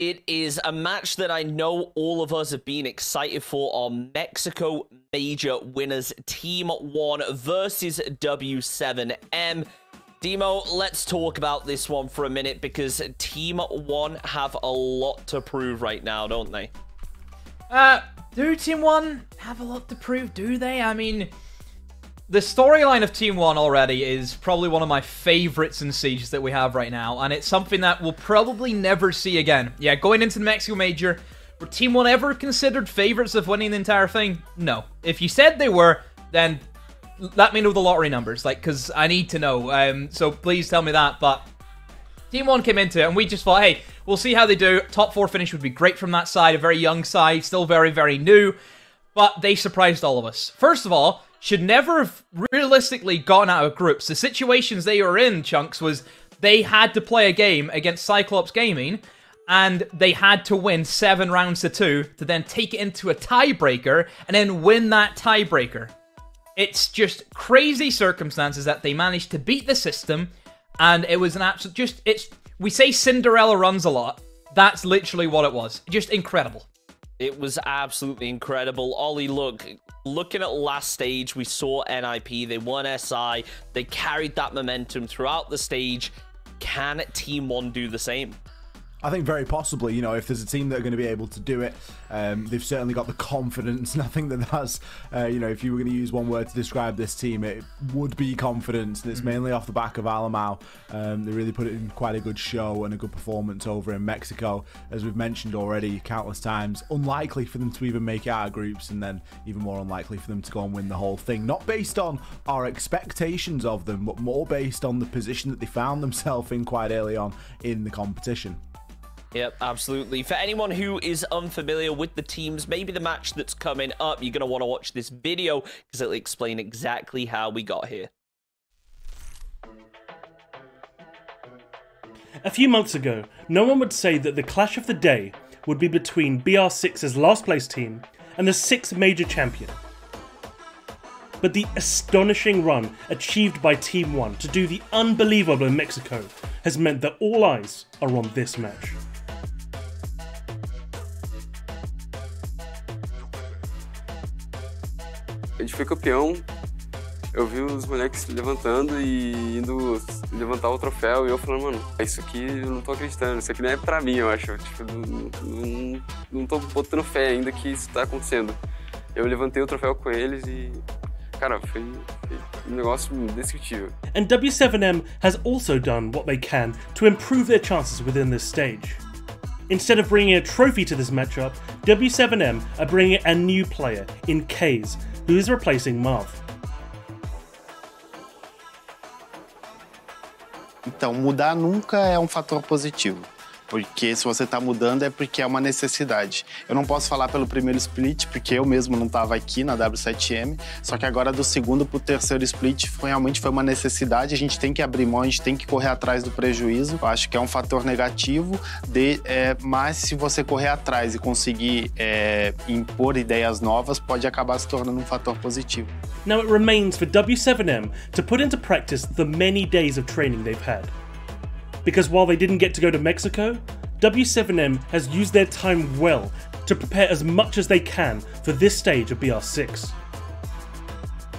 It is a match that I know all of us have been excited for. Our Mexico Major winners, Team One versus W7M. Demo, let's talk about this one for a minute because Team One have a lot to prove right now, don't they? Do Team One have a lot to prove, do they? I mean, the storyline of Team One already is probably one of my favorites in Siege that we have right now, and it's something that we'll probably never see again. Yeah, going into the Mexico Major, were Team One ever considered favorites of winning the entire thing? No. If you said they were, then let me know the lottery numbers, like, because I need to know. So please tell me that, but Team One came into it, and we just thought, hey, we'll see how they do. Top 4 finish would be great from that side, a very young side, still very, very new, but they surprised all of us. First of all, should never have realistically gotten out of groups. The situations they were in, Chunks, was they had to play a game against Cyclops Gaming, and they had to win 7 rounds to 2 to then take it into a tiebreaker and then win that tiebreaker. It's just crazy circumstances that they managed to beat the system, and it was an absolute, we say Cinderella runs a lot. That's literally what it was. Just incredible. It was absolutely incredible. Ollie, looking at last stage, we saw NIP, they won SI, they carried that momentum throughout the stage. Can Team One do the same? I think very possibly, you know, if there's a team that are going to be able to do it, they've certainly got the confidence, and I think that that's, you know, if you were going to use one word to describe this team, it would be confidence, and it's mainly off the back of Alamau. They really put it in quite a good show and a good performance over in Mexico, as we've mentioned already countless times. Unlikely for them to even make it out of groups, and then even more unlikely for them to go and win the whole thing. Not based on our expectations of them, but more based on the position that they found themselves in quite early on in the competition. Yep, absolutely. For anyone who is unfamiliar with the teams, maybe the match that's coming up, you're going to want to watch this video because it'll explain exactly how we got here. A few months ago, no one would say that the clash of the day would be between BR6's last place team and the 6th major champion. But the astonishing run achieved by Team One to do the unbelievable in Mexico has meant that all eyes are on this match. A gente foi campeão, eu vi os moleques levantando e indo levantar o troféu e eu falando, mano, isso aqui eu não tô acreditando, isso aqui não é pra mim, eu acho. Tipo, não tô botando fé ainda que isso tá acontecendo. Eu levantei o troféu com eles e, cara, foi um negócio indescritível. And W7M has also done what they can to improve their chances within this stage. Instead of bringing a trophy to this matchup, W7M are bringing a new player in Kaze, who is replacing Marv. Então, mudar nunca é um fator positivo, porque se você está mudando é porque é uma necessidade. Eu não posso falar pelo primeiro split, porque eu mesmo não estava aqui na W7M, só que agora do segundo para o terceiro split realmente foi uma necessidade, a gente tem que abrir mão, a gente tem que correr atrás do prejuízo. Eu acho que é um fator negativo, mas se você correr atrás e conseguir impor ideias novas, pode acabar se tornando um fator positivo. Now it remains for W7M to put into practice the many days of training they've had. Because while they didn't get to go to Mexico, W7M has used their time well to prepare as much as they can for this stage of BR6.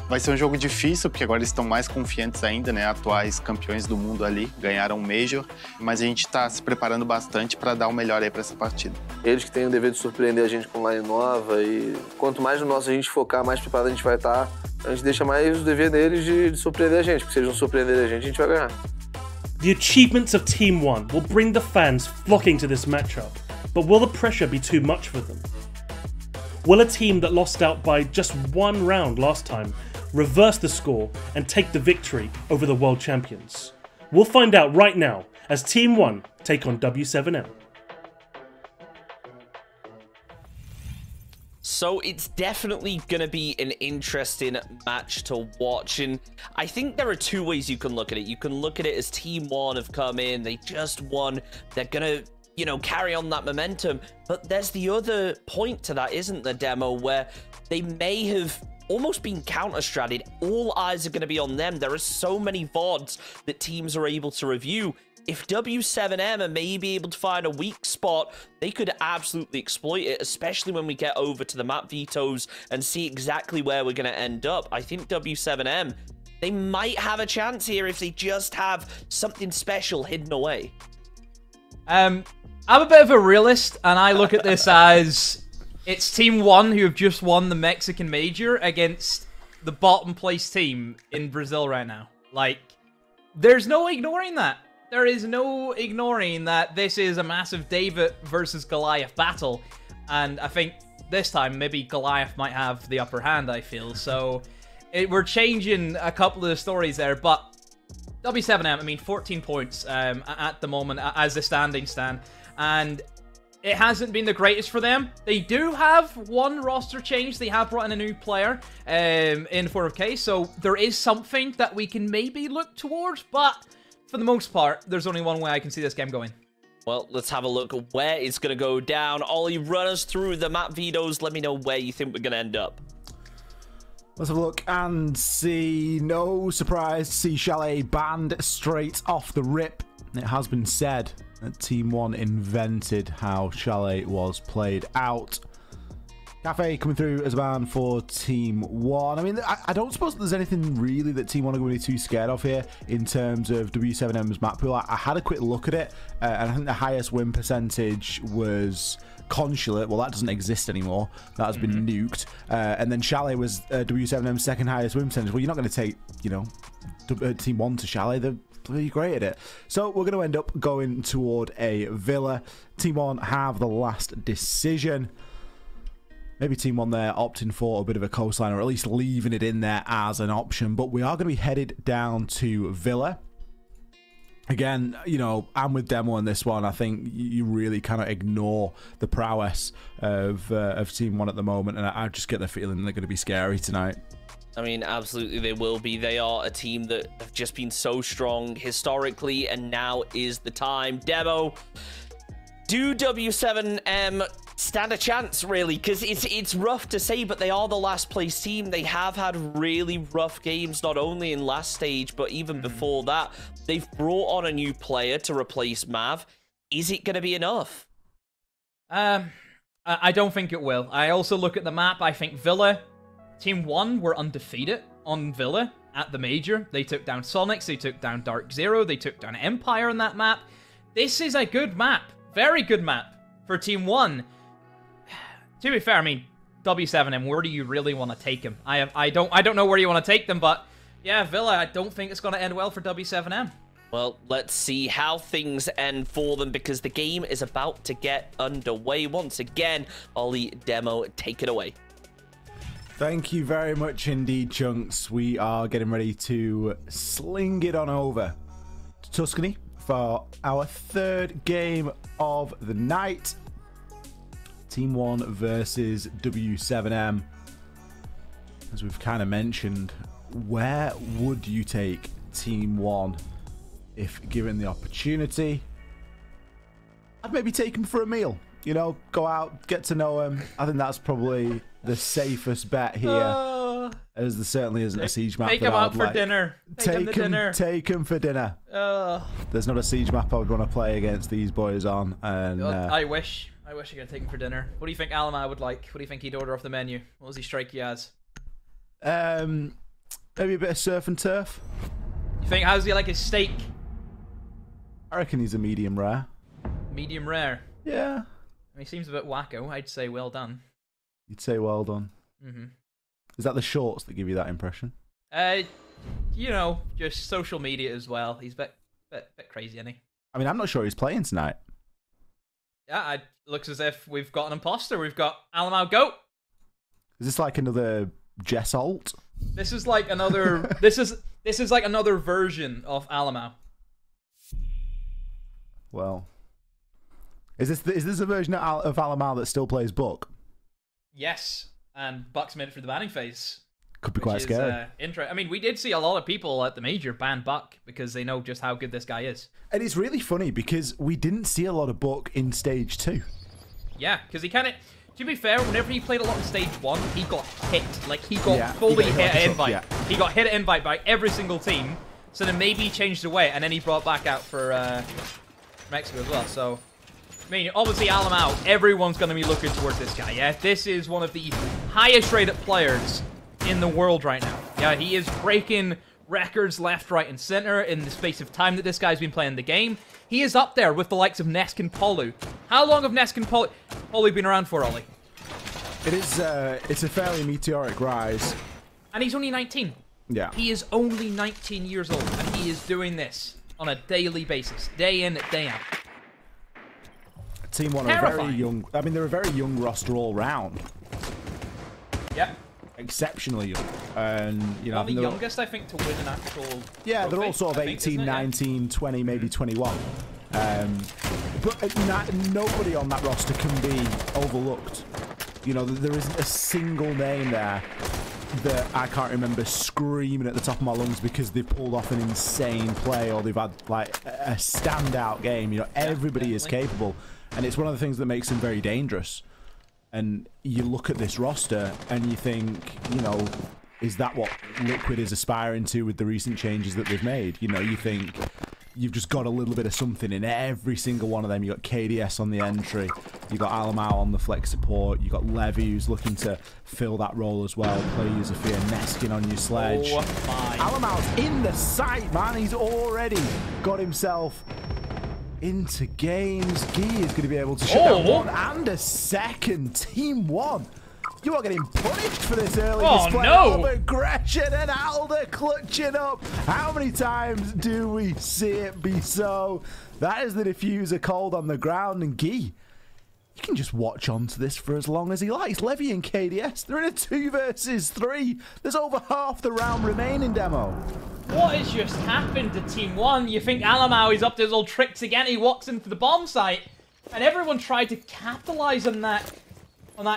Vai ser um jogo difícil, porque agora eles estão mais confiantes ainda, né? Atuais campeões do mundo ali, ganharam um Major, mas a gente está se preparando bastante para dar o melhor aí para essa partida. Eles que têm o dever de surpreender a gente com line nova, e quanto mais no nosso a gente focar, mais preparado a gente vai estar. A gente deixa mais o dever deles de surpreender a gente, porque se eles não surpreenderem a gente vai ganhar. The achievements of Team One will bring the fans flocking to this matchup, but will the pressure be too much for them? Will a team that lost out by just 1 round last time reverse the score and take the victory over the world champions? We'll find out right now as Team One take on W7M. So it's definitely going to be an interesting match to watch, and I think there are 2 ways you can look at it. You can look at it as Team One have come in, they just won, they're going to, you know, carry on that momentum, but there's the other point to that, isn't there, Demo, where they may have almost been counter-stratted. All eyes are going to be on them. There are so many VODs that teams are able to review. if W7M are maybe able to find a weak spot, they could absolutely exploit it, especially when we get over to the map vetoes and see exactly where we're going to end up. I think W7M, they might have a chance here if they just have something special hidden away. I'm a bit of a realist, and I look at this as it's Team One who have just won the Mexican Major against the bottom place team in Brazil right now. Like, there's no ignoring that. There is no ignoring that this is a massive David versus Goliath battle, and I think this time maybe Goliath might have the upper hand, I feel. So we're changing a couple of the stories there, but W7M, I mean, 14 points at the moment as the standings stand, and it hasn't been the greatest for them. They do have one roster change. They have brought in a new player in 4K, so there is something that we can maybe look towards, but for the most part, there's only one way I can see this game going. Well, let's have a look at where it's going to go down. Ollie, run us through the map vetoes. Let me know where you think we're going to end up. Let's have a look and see. No surprise to see Chalet banned straight off the rip. It has been said that Team 1 invented how Chalet was played out. Cafe coming through as a ban for Team 1. I mean, I don't suppose there's anything really that Team 1 are going to be too scared of here in terms of W7M's map pool. I had a quick look at it, and I think the highest win percentage was Consulate. Well, that doesn't exist anymore. That has been nuked. And then Chalet was W7M's second highest win percentage. Well, you're not going to take, you know, Team 1 to Chalet. They're pretty great at it. So we're going to end up going toward a Villa. Team 1 have the last decision. Maybe Team 1 there opting for a bit of a coastline, or at least leaving it in there as an option. But we are going to be headed down to Villa. Again, you know, I'm with Demo on this one. I think you really cannot ignore the prowess of Team 1 at the moment. And I just get the feeling they're going to be scary tonight. I mean, absolutely they will be. They are a team that have just been so strong historically, and now is the time. Demo, do W7M stand a chance, really? Because it's rough to say, but they are the last place team. They have had really rough games, not only in last stage, but even before that. They've brought on a new player to replace Mav. Is it going to be enough? I don't think it will. I also look at the map. I think Villa, Team 1 were undefeated on Villa at the Major. They took down Sonics, they took down Dark Zero, they took down Empire on that map. This is a good map. Very good map for Team 1. To be fair, I mean, W7M, where do you really want to take him? I don't know where you want to take them, but yeah, Villa, I don't think it's going to end well for W7M. Well, let's see how things end for them, because the game is about to get underway once again. Ollie, Demo, take it away. Thank you very much indeed, Chunks. We are getting ready to sling it on over to Tuscany for our third game of the night. Team 1 versus W7M. As we've kind of mentioned, where would you take Team 1 if given the opportunity? I'd maybe take him for a meal. You know, go out, get to know him. I think that's probably the safest bet here, as there certainly isn't a siege map. Take him out for dinner. Take him for dinner. There's not a siege map I would want to play against these boys on. And I wish I could take him for dinner. What do you think Alama would like? What do you think he'd order off the menu? What does he strike you as? Maybe a bit of surf and turf. You think, how's he like his steak? I reckon he's a medium rare. Medium rare? Yeah. I mean, he seems a bit wacko. I'd say well done. You'd say well done. Is that the shorts that give you that impression? You know, just social media as well. He's a bit crazy, isn't he? I mean, I'm not sure he's playing tonight. Yeah, it looks as if we've got an imposter. We've got Alamau Goat. Is this like another Jess Alt? This is like another. this is like another version of Alamau. Well, is this a version of Alamau that still plays Buck? Yes, and Buck's made it through the banning phase. Could be quite scary. I mean, we did see a lot of people at the Major ban Buck because they know just how good this guy is. And it's really funny because we didn't see a lot of Buck in Stage 2. Yeah, because he kind of... To be fair, whenever he played a lot in Stage 1, he got hit. Like, he got fully hit at invite. Yeah. He got hit at invite by every single team. So then maybe he changed the weight, and then he brought back out for Mexico as well. So, I mean, obviously, Alamau, everyone's going to be looking towards this guy, yeah? This is one of the highest-rated players in the world right now. Yeah, he is breaking records left, right, and center in the space of time that this guy's been playing the game. He is up there with the likes of Neskin Polu. How long have Neskin Polu been around for, Ollie? It's a fairly meteoric rise. And he's only 19. Yeah. He is only 19 years old, and he is doing this on a daily basis, day in, day out. Team One are very young. I mean, they're a very young roster all round. Yep. Exceptionally young. And, you know, the youngest, I think, to win an actual yeah, trophy, they're all sort of 18, 19, 20, maybe 21. But nobody on that roster can be overlooked. You know, there isn't a single name there that I can't remember screaming at the top of my lungs because they've pulled off an insane play or they've had, like, a standout game. You know, everybody is capable. And it's one of the things that makes them very dangerous. And you look at this roster and you think, you know, is that what Liquid is aspiring to with the recent changes that they've made? You know, you think you've just got a little bit of something in every single one of them. You got KDS on the entry, you got Alamau on the flex support, you got Levy who's looking to fill that role as well. Play Yusufia, Neskin on your sledge. Oh my. Alamau's in the sight, man. He's already got himself into games. Guy is going to be able to shut down one and a second. Team One, you are getting punished for this early display of aggression, and Alder clutching up. How many times do we see it be so? That is the diffuser cold on the ground, and Guy, you can just watch on to this for as long as he likes. Levy and KDS, they're in a 2 versus 3. There's over half the round remaining, Demo. What has just happened to Team One? You think Alamau is up to his old tricks again? He walks into the bomb site, and everyone tried to capitalize on that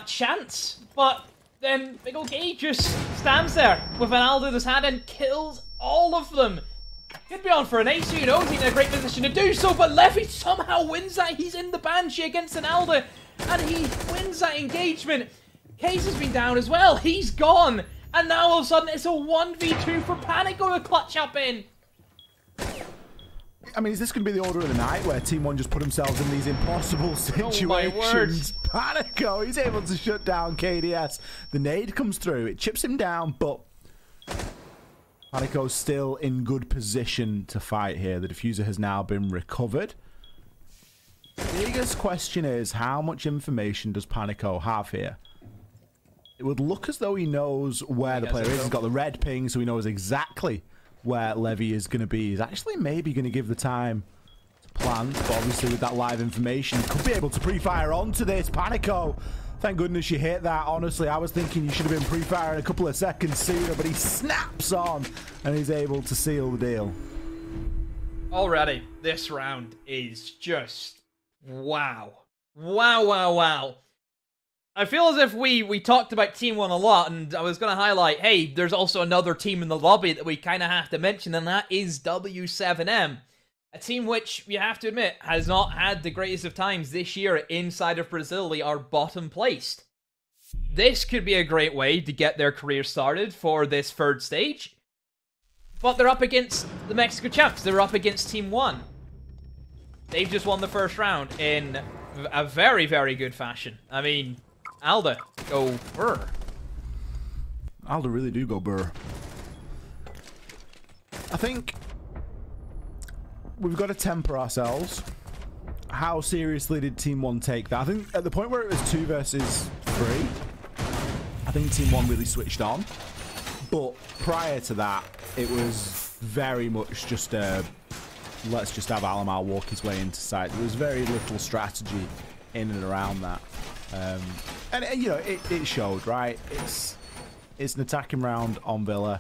chance. But then big ol' Guy just stands there with an Aldo in his hand and kills all of them. Could be on for an ace, who knows? He's in a great position to do so, but Levy somehow wins that. He's in the Banshee against an Aldo, and he wins that engagement. Case has been down as well. He's gone. And now all of a sudden it's a 1v2 for Panico to clutch up in. I mean, is this going to be the order of the night where Team One just put themselves in these impossible situations? Panico, he's able to shut down KDS. The nade comes through, it chips him down, but Panico's still in good position to fight here. The diffuser has now been recovered. The biggest question is, how much information does Panico have here? It would look as though he knows where the player is. He's got the red ping, so he knows exactly where Levy is going to be. He's actually maybe going to give the time to plan, but obviously with that live information, he could be able to pre-fire onto this. Panico, thank goodness you hit that. Honestly, I was thinking you should have been pre-firing a couple of seconds sooner, but he snaps on and he's able to seal the deal. Already, this round is just wow. Wow, wow, wow. I feel as if we talked about Team One a lot, and I was going to highlight, hey, there's also another team in the lobby that we kind of have to mention, and that is W7M. A team which, you have to admit, has not had the greatest of times this year inside of Brazil. They are bottom placed. This could be a great way to get their career started for this third stage. But they're up against the Mexico champs. They're up against Team One. They've just won the first round in a very, very good fashion. I mean, Alda, go burr. Alda really do go burr. I think we've got to temper ourselves. How seriously did Team One take that? I think at the point where it was 2 versus 3, I think Team One really switched on. But prior to that, it was very much just a let's just have Alamau walk his way into sight. There was very little strategy in and around that. And you know, it showed, right? It's an attacking round on Villa.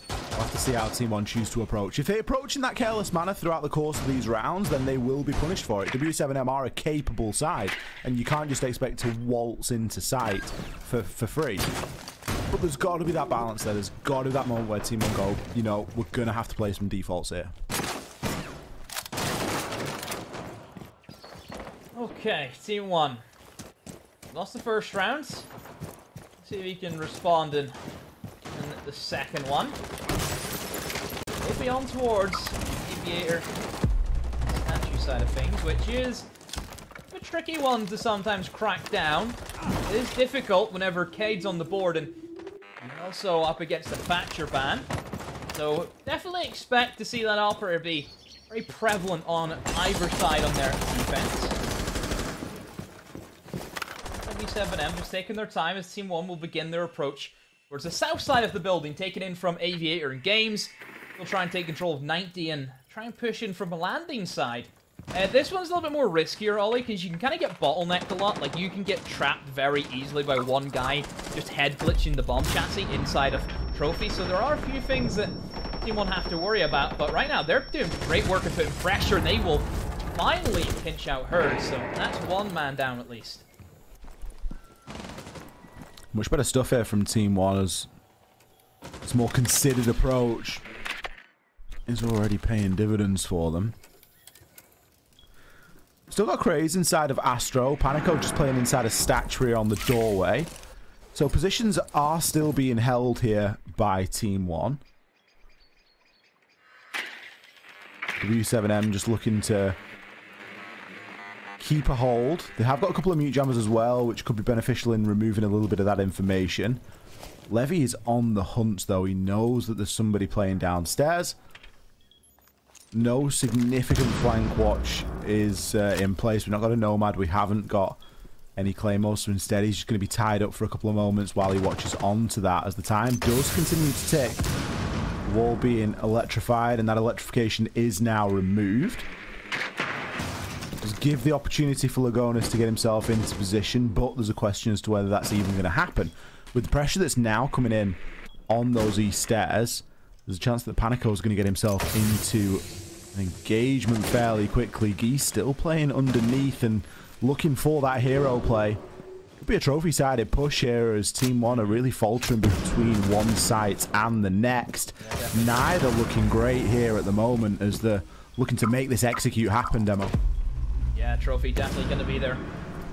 We'll have to see how Team One choose to approach. If they approach in that careless manner throughout the course of these rounds, then they will be punished for it. W7M are a capable side, and you can't just expect to waltz into sight for free. But there's got to be that balance there. There's got to be that moment where Team One go, you know, we're going to have to play some defaults here. Okay, Team One. Lost the first round. Let's see if he can respond in the second one. Trophy on towards Aviator statue side of things, which is a tricky one to sometimes crack down. It is difficult whenever Cade's on the board and also up against the Thatcher ban. So definitely expect to see that operator be very prevalent on either side on their defense. W7M just taking their time as Team 1 will begin their approach towards the south side of the building, taken in from Aviator and Games. They'll try and take control of 90 and try and push in from a landing side. This one's a little bit more riskier, Ollie, because you can kind of get bottlenecked a lot. Like, you can get trapped very easily by one guy just head glitching the bomb chassis inside of Trophy. So there are a few things that Team 1 have to worry about. But right now, they're doing great work at putting pressure, and they will finally pinch out Herd. So that's one man down at least. Much better stuff here from Team 1 as this more considered approach is already paying dividends for them. Still got Craze inside of Astro. Panico just playing inside of Statue on the doorway. So positions are still being held here by Team 1. W7M just looking to keep a hold. They have got a couple of mute jammers as well, which could be beneficial in removing a little bit of that information. Levy is on the hunt, though. He knows that there's somebody playing downstairs. No significant flank watch is in place. We've not got a Nomad. We haven't got any Claymores. So instead, he's just going to be tied up for a couple of moments while he watches on to that. As the time does continue to tick, the wall being electrified, and that electrification is now removed. Just give the opportunity for Lagonis to get himself into position, but there's a question as to whether that's even going to happen. With the pressure that's now coming in on those east stairs, there's a chance that Panico is going to get himself into an engagement fairly quickly. Geese still playing underneath and looking for that hero play. Could be a trophy-sided push here as Team 1 are really faltering between one site and the next. Neither looking great here at the moment as they're looking to make this execute happen, Demo. Yeah, Trophy definitely going to be their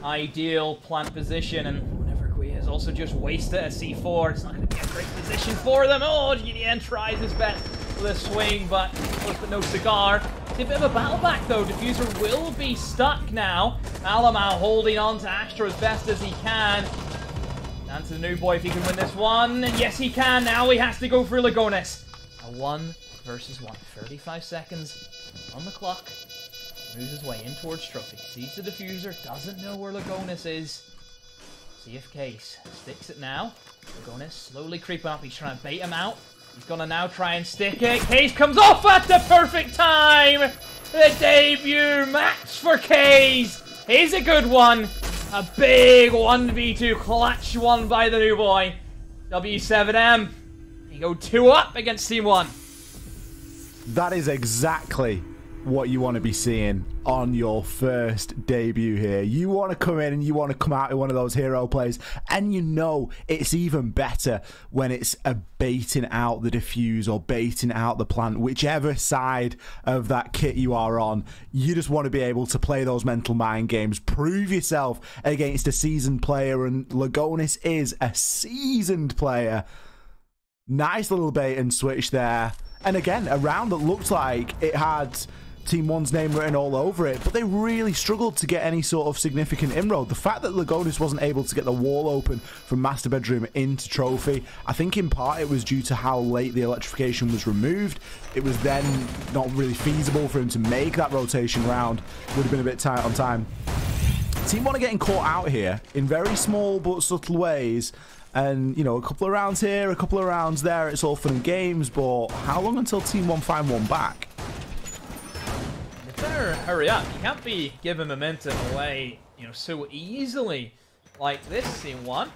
ideal plant position, and whenever Gui has also just wasted a C4, it's not going to be a great position for them. Oh, GDN tries his best with a swing, but no cigar. It's a bit of a battle back, though. Diffuser will be stuck now. Alamau holding on to Astro as best as he can. Down to the new boy if he can win this one. And yes, he can. Now he has to go for Lagonis. A 1 versus 1. 35 seconds on the clock. Moves his way in towards Trophy. Sees the diffuser. Doesn't know where Lagonis is. See if Case sticks it now. Lagonis slowly creeping up. He's trying to bait him out. He's going to now try and stick it. Case comes off at the perfect time. The debut match for Case. Here's a good one. A big 1v2 clutch one by the new boy. W7M. They go 2 up against Team 1. That is exactly what you want to be seeing on your first debut here. You want to come in and you want to come out in one of those hero plays, and you know it's even better when it's a baiting out the diffuse or baiting out the plant, whichever side of that kit you are on. You just want to be able to play those mental mind games, prove yourself against a seasoned player, and Lagonis is a seasoned player. Nice little bait and switch there, and again a round that looked like it had Team 1's name written all over it, but they really struggled to get any sort of significant inroad. The fact that Lagonis wasn't able to get the wall open from Master Bedroom into Trophy, I think in part it was due to how late the electrification was removed. It was then not really feasible for him to make that rotation round. Would have been a bit tight on time. Team 1 are getting caught out here in very small but subtle ways. And, you know, a couple of rounds here, a couple of rounds there, it's all fun and games, but how long until Team 1 find one back? Better hurry up. You can't be giving momentum away, you know, so easily like this Team 1.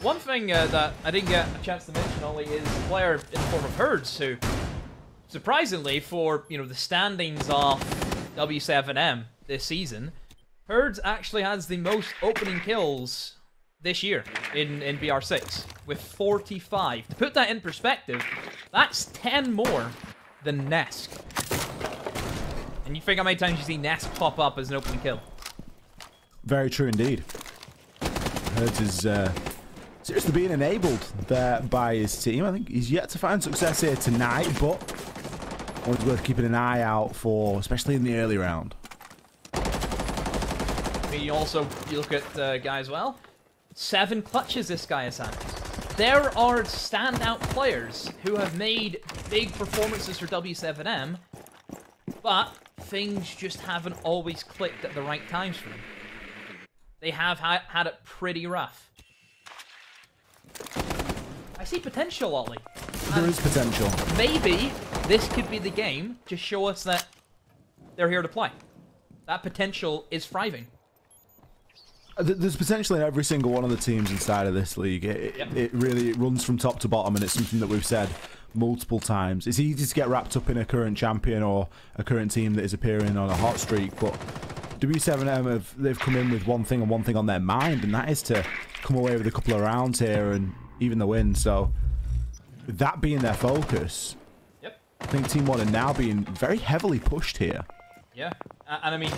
One thing that I didn't get a chance to mention, Ollie, is a player in the form of Herds, who, surprisingly, for, you know, the standings of W7M this season, Herds actually has the most opening kills this year in BR6 with 45. To put that in perspective, that's 10 more than Nesk. And you think how many times you see Nesk pop up as an opening kill? Very true indeed. Herds is seriously being enabled there by his team. I think he's yet to find success here tonight, but One's worth keeping an eye out for, especially in the early round. You look at the guy as well. 7 clutches this guy has had. There are standout players who have made big performances for W7M, but things just haven't always clicked at the right times for them. They have had it pretty rough. I see potential, Ollie. There is potential. Maybe this could be the game to show us that they're here to play. That potential is thriving. There's potential in every single one of the teams inside of this league. It really runs from top to bottom, and it's something that we've said multiple times. It's easy to get wrapped up in a current champion or a current team that is appearing on a hot streak, but W7M, they've come in with one thing and one thing on their mind, and that is to come away with a couple of rounds here and even the win. So with that being their focus, I think Team One are now being very heavily pushed here. Yeah, and I mean,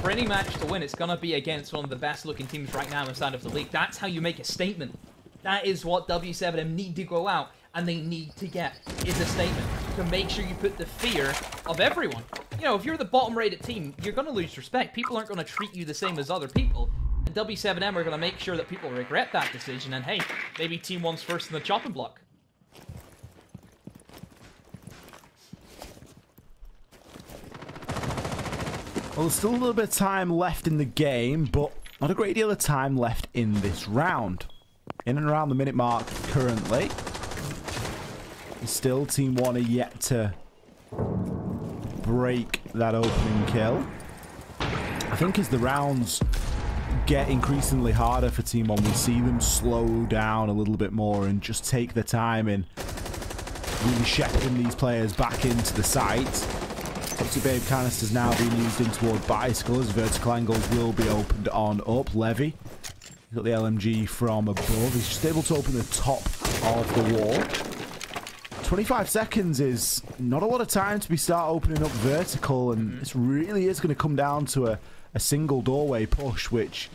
for any match to win, it's going to be against one of the best-looking teams right now inside of the league. That's how you make a statement. That is what W7M need to go out, and they need to get, is a statement. To make sure you put the fear of everyone. You know, if you're the bottom-rated team, you're going to lose respect. People aren't going to treat you the same as other people. And W7M are going to make sure that people regret that decision, and hey, maybe Team One's first in the chopping block. Well, there's still a little bit of time left in the game, but not a great deal of time left in this round. In and around the minute mark currently. Still, Team One are yet to break that opening kill. I think as the rounds get increasingly harder for Team One, we see them slow down a little bit more and just take their time in really shepherding these players back into the site. Toxic Babe canisters now being used in toward Bicycle as vertical angles will be opened on up. Levy, he's got the LMG from above. He's just able to open the top of the wall. 25 seconds is not a lot of time to start opening up vertical, and this really is going to come down to a single doorway push, which,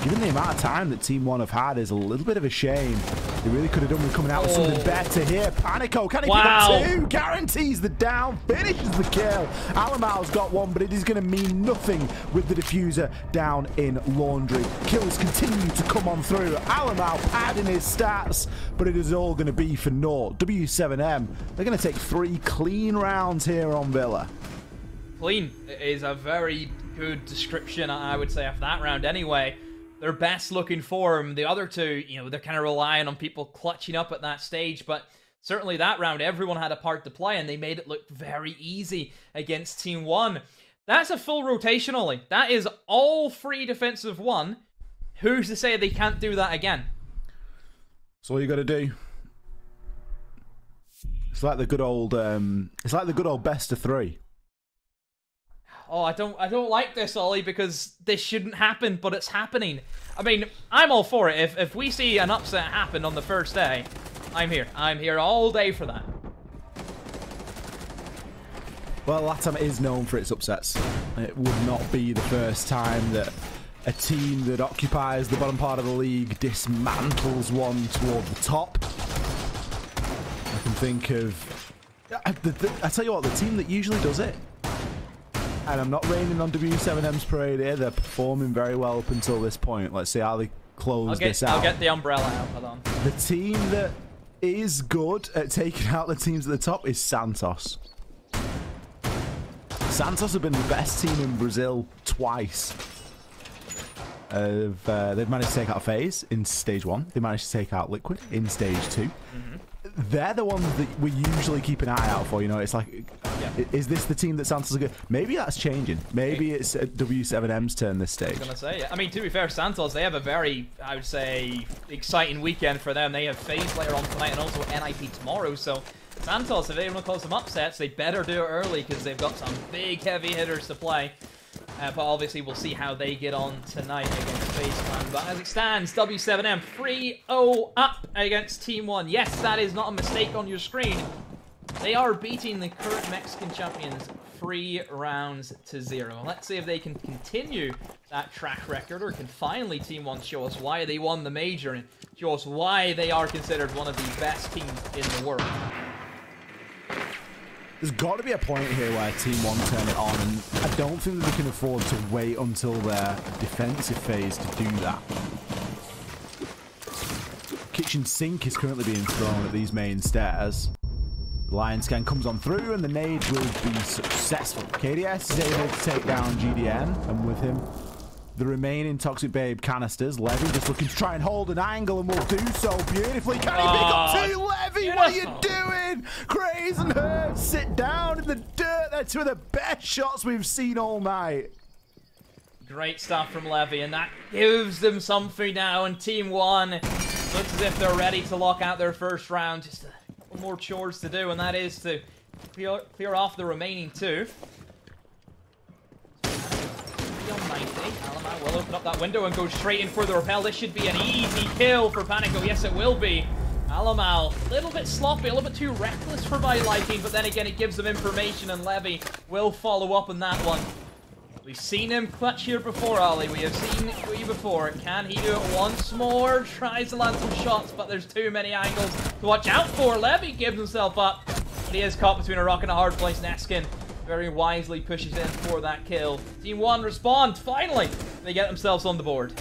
given the amount of time that Team One have had, is a little bit of a shame. They really could have done with coming out with something better here. Panico, can he get 2? Guarantees the down, finishes the kill. Alamal's got one, but it is going to mean nothing with the diffuser down in Laundry. Kills continue to come on through. Alamal padding his stats, but it is all going to be for naught. W7M, they're going to take 3 clean rounds here on Villa. Clean is a very good description, I would say, of that round anyway. Their best looking form. The other two, you know, they're kind of relying on people clutching up at that stage, but certainly that round, everyone had a part to play, and they made it look very easy against Team One. That's a full rotation, Ollie. That is all 3 defensive 1. Who's to say they can't do that again? That's all you got to do. It's like the good old, best of 3. Oh, I don't like this, Ollie, because this shouldn't happen, but it's happening. I mean, I'm all for it. If we see an upset happen on the first day, I'm here. I'm here all day for that. Well, LATAM is known for its upsets. It would not be the first time that a team that occupies the bottom part of the league dismantles one toward the top. I can think of... I tell you what, the team that usually does it, and I'm not raining on W7M's parade here, they're performing very well up until this point. Let's see how they close this out. I'll get the umbrella out, hold on. The team that is good at taking out the teams at the top is Santos. Santos have been the best team in Brazil twice. They've managed to take out FaZe in stage 1. They managed to take out Liquid in stage 2. They're the ones that we usually keep an eye out for. You know, it's like, is this the team that Santos are good? Maybe that's changing. Maybe it's W7M's turn this stage. I was going to say, I mean, to be fair, Santos, they have a very, I would say, exciting weekend for them. They have FaZe later on tonight and also NIP tomorrow. So Santos, if they want to cause some upsets, they better do it early because they've got some big heavy hitters to play. But obviously, we'll see how they get on tonight against FaZe Clan. But as it stands, W7M 3-0 up against Team One. Yes, that is not a mistake on your screen. They are beating the current Mexican champions 3 rounds to 0. Let's see if they can continue that track record, or can finally Team One show us why they won the major and show us why they are considered one of the best teams in the world. There's got to be a point here where Team 1 turn it on, and I don't think that they can afford to wait until their defensive phase to do that. Kitchen sink is currently being thrown at these main stairs. The Lion Scan comes on through, and the nade will be successful. KDS is able to take down GDN, and with him, the remaining Toxic Babe canisters. Levy just looking to try and hold an angle, and will do so beautifully. Can he pick up two? Levy, what are you doing? Craze and Hurt sit down in the dirt. They're two of the best shots we've seen all night. Great stuff from Levy, and that gives them something now. And Team 1 looks as if they're ready to lock out their first round. Just a couple more chores to do, and that is to clear off the remaining two. Alamau will open up that window and go straight in for the rappel. This should be an easy kill for Panico. Yes, it will be. Alamau, a little bit sloppy, a little bit too reckless for my liking, but then again, it gives them information, and Levy will follow up on that one. We've seen him clutch here before, Ollie. We have seen it before. Can he do it once more? Tries to land some shots, but there's too many angles to watch out for. Levy gives himself up, but he is caught between a rock and a hard place. Neskin very wisely pushes in for that kill. Team 1 respond. Finally, they get themselves on the board.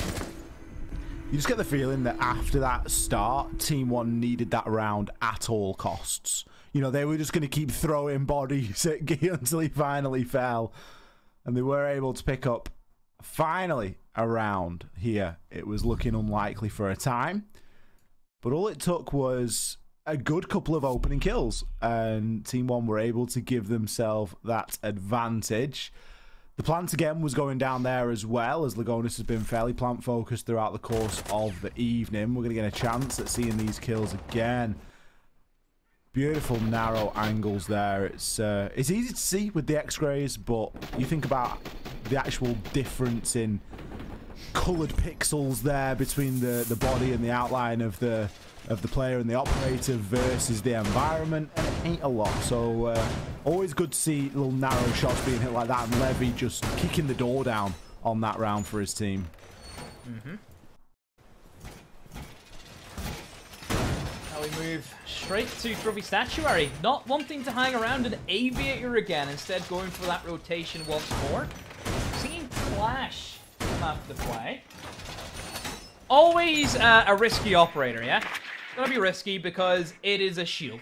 You just get the feeling that after that start, Team 1 needed that round at all costs. You know, they were just going to keep throwing bodies at Gee until he finally fell. And they were able to pick up, finally, a round here. It was looking unlikely for a time. But all it took was a good couple of opening kills. And Team 1 were able to give themselves that advantage. The plant again was going down there as well, as Lagonis has been fairly plant-focused throughout the course of the evening. We're going to get a chance at seeing these kills again. Beautiful narrow angles there. It's easy to see with the X-rays, but you think about the actual difference in coloured pixels there between the body and the outline of the player and the operator versus the environment, and it ain't a lot. So always good to see little narrow shots being hit like that, and Levy just kicking the door down on that round for his team. Now we move straight to Trophy Statuary, not wanting to hang around an Aviator again, instead going for that rotation once more. Seeing Clash come after the play. Always a risky operator, yeah? Gonna be risky because it is a shield.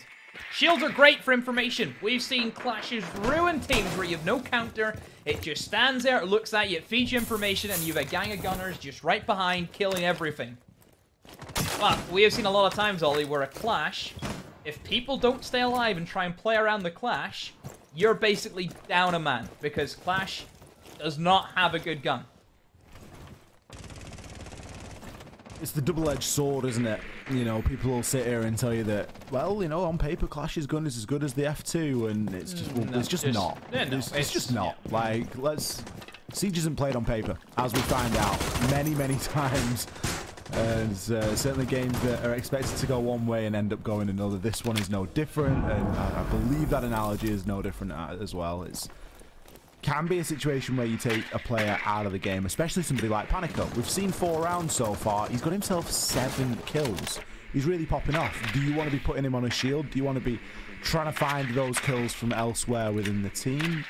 Shields are great for information. We've seen Clashes ruin teams where you have no counter. It just stands there, it looks at you, it feeds you information, and you have a gang of gunners just right behind, killing everything. But we have seen a lot of times, Ollie, where a Clash, if people don't stay alive and try and play around the Clash, you're basically down a man, because Clash does not have a good gun. It's the double-edged sword, isn't it? You know, people will sit here and tell you that, well, you know, on paper, Clash's gun is as good as the F2, and it's just, well, it's just not. Yeah, no, it's just not. Yeah. Like, Siege isn't played on paper, as we find out many, many times. There's certainly games that are expected to go one way and end up going another. This one is no different, and I believe that analogy is no different as well. It can be a situation where you take a player out of the game, especially somebody like Panico. We've seen 4 rounds so far. He's got himself 7 kills. He's really popping off. Do you want to be putting him on a shield? Do you want to be trying to find those kills from elsewhere within the team?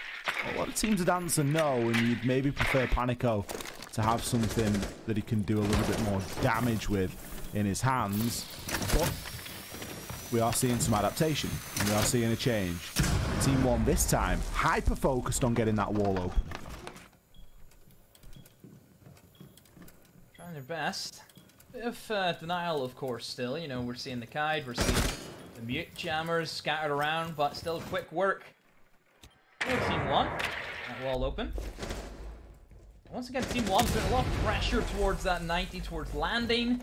A lot of teams would answer no, and you'd maybe prefer Panico to have something that he can do a little bit more damage with in his hands. But we are seeing some adaptation, and we are seeing a change. Team 1 this time, hyper-focused on getting that wall open. Trying their best. Bit of denial, of course, still. You know, we're seeing the Kide, we're seeing the mute jammers scattered around, but still quick work. Team 1, that wall open. Once again, Team 1's putting a lot of pressure towards that 90, towards landing.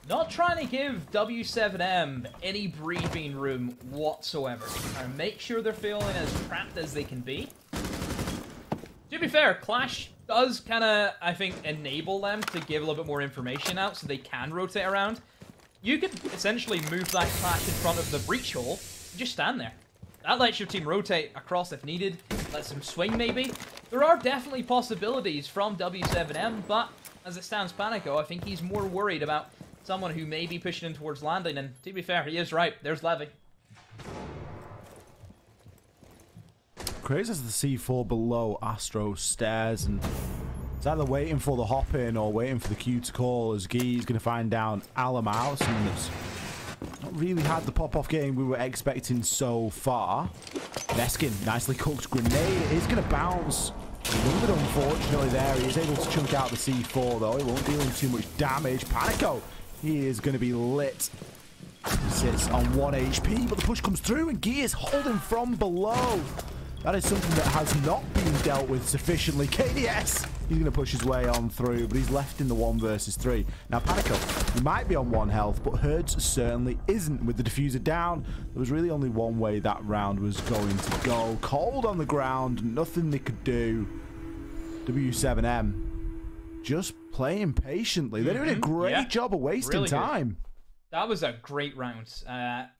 Not trying to give W7M any breathing room whatsoever. Trying to make sure they're feeling as trapped as they can be. To be fair, Clash does kind of, I think, enable them to give a little bit more information out so they can rotate around. You could essentially move that Clash in front of the breach hole and just stand there. That lets your team rotate across if needed, lets them swing maybe. There are definitely possibilities from W7M, but as it stands Panico, I think he's more worried about someone who may be pushing in towards landing, and to be fair, he is right. There's Levy. Crazy as the C4 below Astro stairs, and it's either waiting for the hop in or waiting for the cue to call as Guy's going to find down Alamau, someone that's not really had the pop-off game we were expecting so far. Neskin, nicely cooked grenade. It is going to bounce. A little bit unfortunately there. He is able to chunk out the C4 though. It won't deal him too much damage. Panico, he is going to be lit. He sits on 1 HP, but the push comes through and Guy is holding from below. That is something that has not been dealt with sufficiently. KDS, he's going to push his way on through, but he's left in the 1 versus 3. Now, Panico, he might be on 1 health, but Herds certainly isn't. With the diffuser down, there was really only one way that round was going to go. Cold on the ground, nothing they could do. W7M just playing patiently. They're doing a great job of wasting time. That was a great round.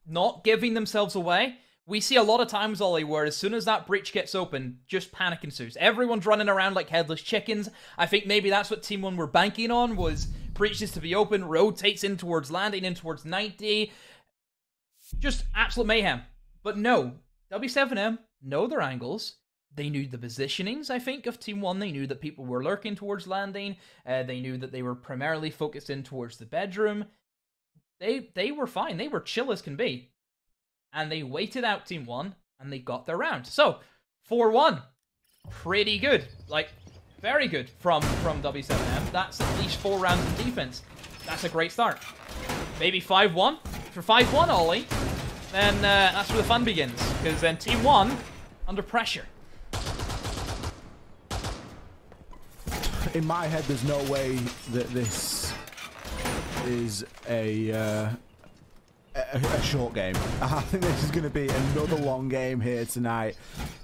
Not giving themselves away. We see a lot of times, Ollie, where as soon as that breach gets open, just panic ensues. Everyone's running around like headless chickens. I think maybe that's what Team 1 were banking on, was breaches to be open, rotates in towards landing, in towards 90. Just absolute mayhem. But no, W7M know their angles. They knew the positionings, I think, of Team 1. They knew that people were lurking towards landing. They knew that they were primarily focused in towards the bedroom. They were fine. They were chill as can be. And they waited out Team 1, and they got their round. So, 4-1. Pretty good. Like, very good from W7M. That's at least 4 rounds of defense. That's a great start. Maybe 5-1. For 5-1, Ollie, then that's where the fun begins. Because then Team 1, under pressure. In my head, there's no way that this is a short game. I think this is going to be another long game here tonight.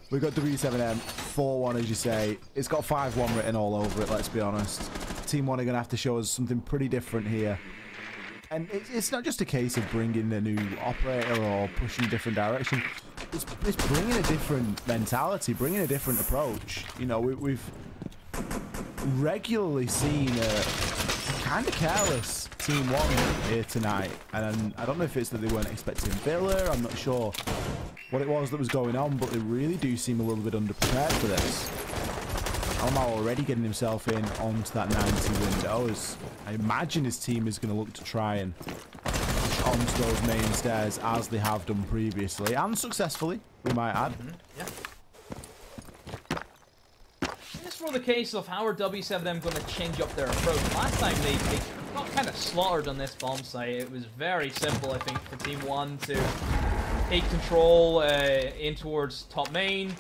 We've got W7M 4-1, as you say. It's got 5-1 written all over it, let's be honest. Team 1 are going to have to show us something pretty different here. And it's not just a case of bringing a new operator or pushing a different direction. It's bringing a different mentality, bringing a different approach. You know, we've regularly seen a kind of careless Team 1 here tonight, and I don't know if it's that they weren't expecting Villa. I'm not sure what it was that was going on, but they really do seem a little bit underprepared for this. Almar already getting himself in onto that 90 window, as I imagine his team is going to look to try and push onto those main stairs as they have done previously, and successfully, we might add. Yeah. It's more the case of how are W7M going to change up their approach. Last time they got kind of slaughtered on this bomb site. It was very simple, I think, for Team 1 to take control in towards top main,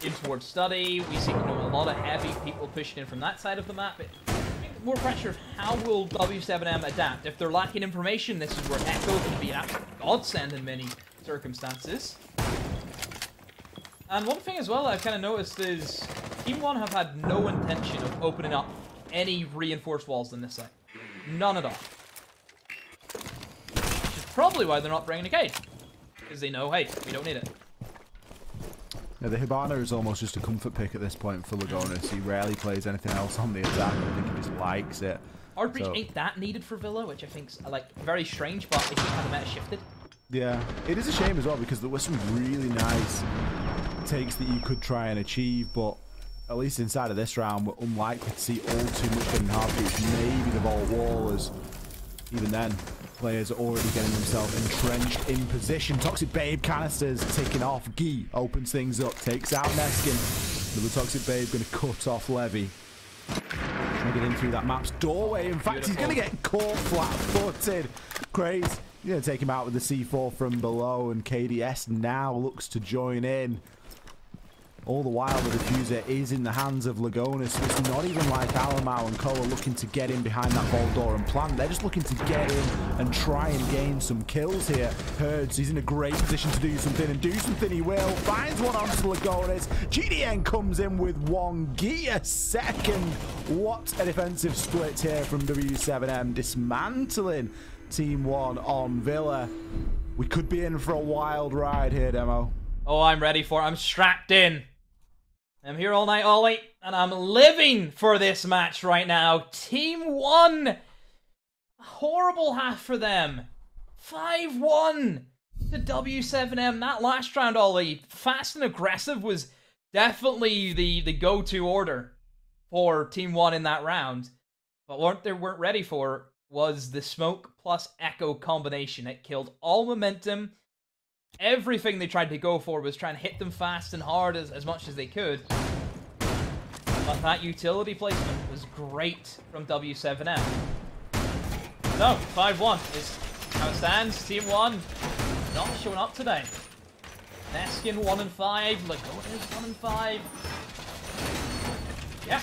in towards study. We see a lot of heavy people pushing in from that side of the map. I think more pressure of how will W7M adapt. If they're lacking information, this is where Echo can be an absolute godsend in many circumstances. And one thing as well I've kind of noticed is Team 1 have had no intention of opening up any reinforced walls in this site. None at all. Which is probably why they're not bringing a cage. Because they know, hey, we don't need it. Yeah, the Hibana is almost just a comfort pick at this point for Lagonis. He rarely plays anything else on the attack. I think he just likes it. Hard breach ain't that needed for Villa, which I think's like very strange, but I think how the meta shifted. Yeah, it is a shame as well because there were some really nice takes that you could try and achieve, but at least inside of this round, we're unlikely to see all too much getting hard breach. Maybe the vault wall, as even then, players are already getting themselves entrenched in position. Toxic Babe canisters ticking off. Guy opens things up, takes out Neskin. Another Toxic Babe going to cut off Levy. Trying to get in through that map's doorway. In fact, he's going to get caught flat-footed. Crazy. He's going to take him out with the C4 from below, and KDS now looks to join in. All the while, the diffuser is in the hands of Lagonis. It's not even like Alamau and Co are looking to get in behind that vault door and plant. They're just looking to get in and try and gain some kills here. Herds, he's in a great position to do something, and do something he will. Finds one onto Lagonis. GDN comes in with one. Gia second. What a defensive split here from W7M, dismantling Team 1 on Villa. We could be in for a wild ride here, Demo. Oh, I'm ready for it. I'm strapped in. I'm here all night, Ollie, and I'm living for this match right now. Team 1. A horrible half for them. 5-1. to W7M. That last round, Ollie, fast and aggressive was definitely the go-to order for Team 1 in that round. But what they weren't ready for was the smoke plus echo combination. It killed all momentum. Everything they tried to go for was trying to hit them fast and hard as much as they could. But that utility placement was great from W7M. So, 5-1 is how it stands. Team 1 not showing up today. Neskin 1-5, Lagona's 1-5. Yeah,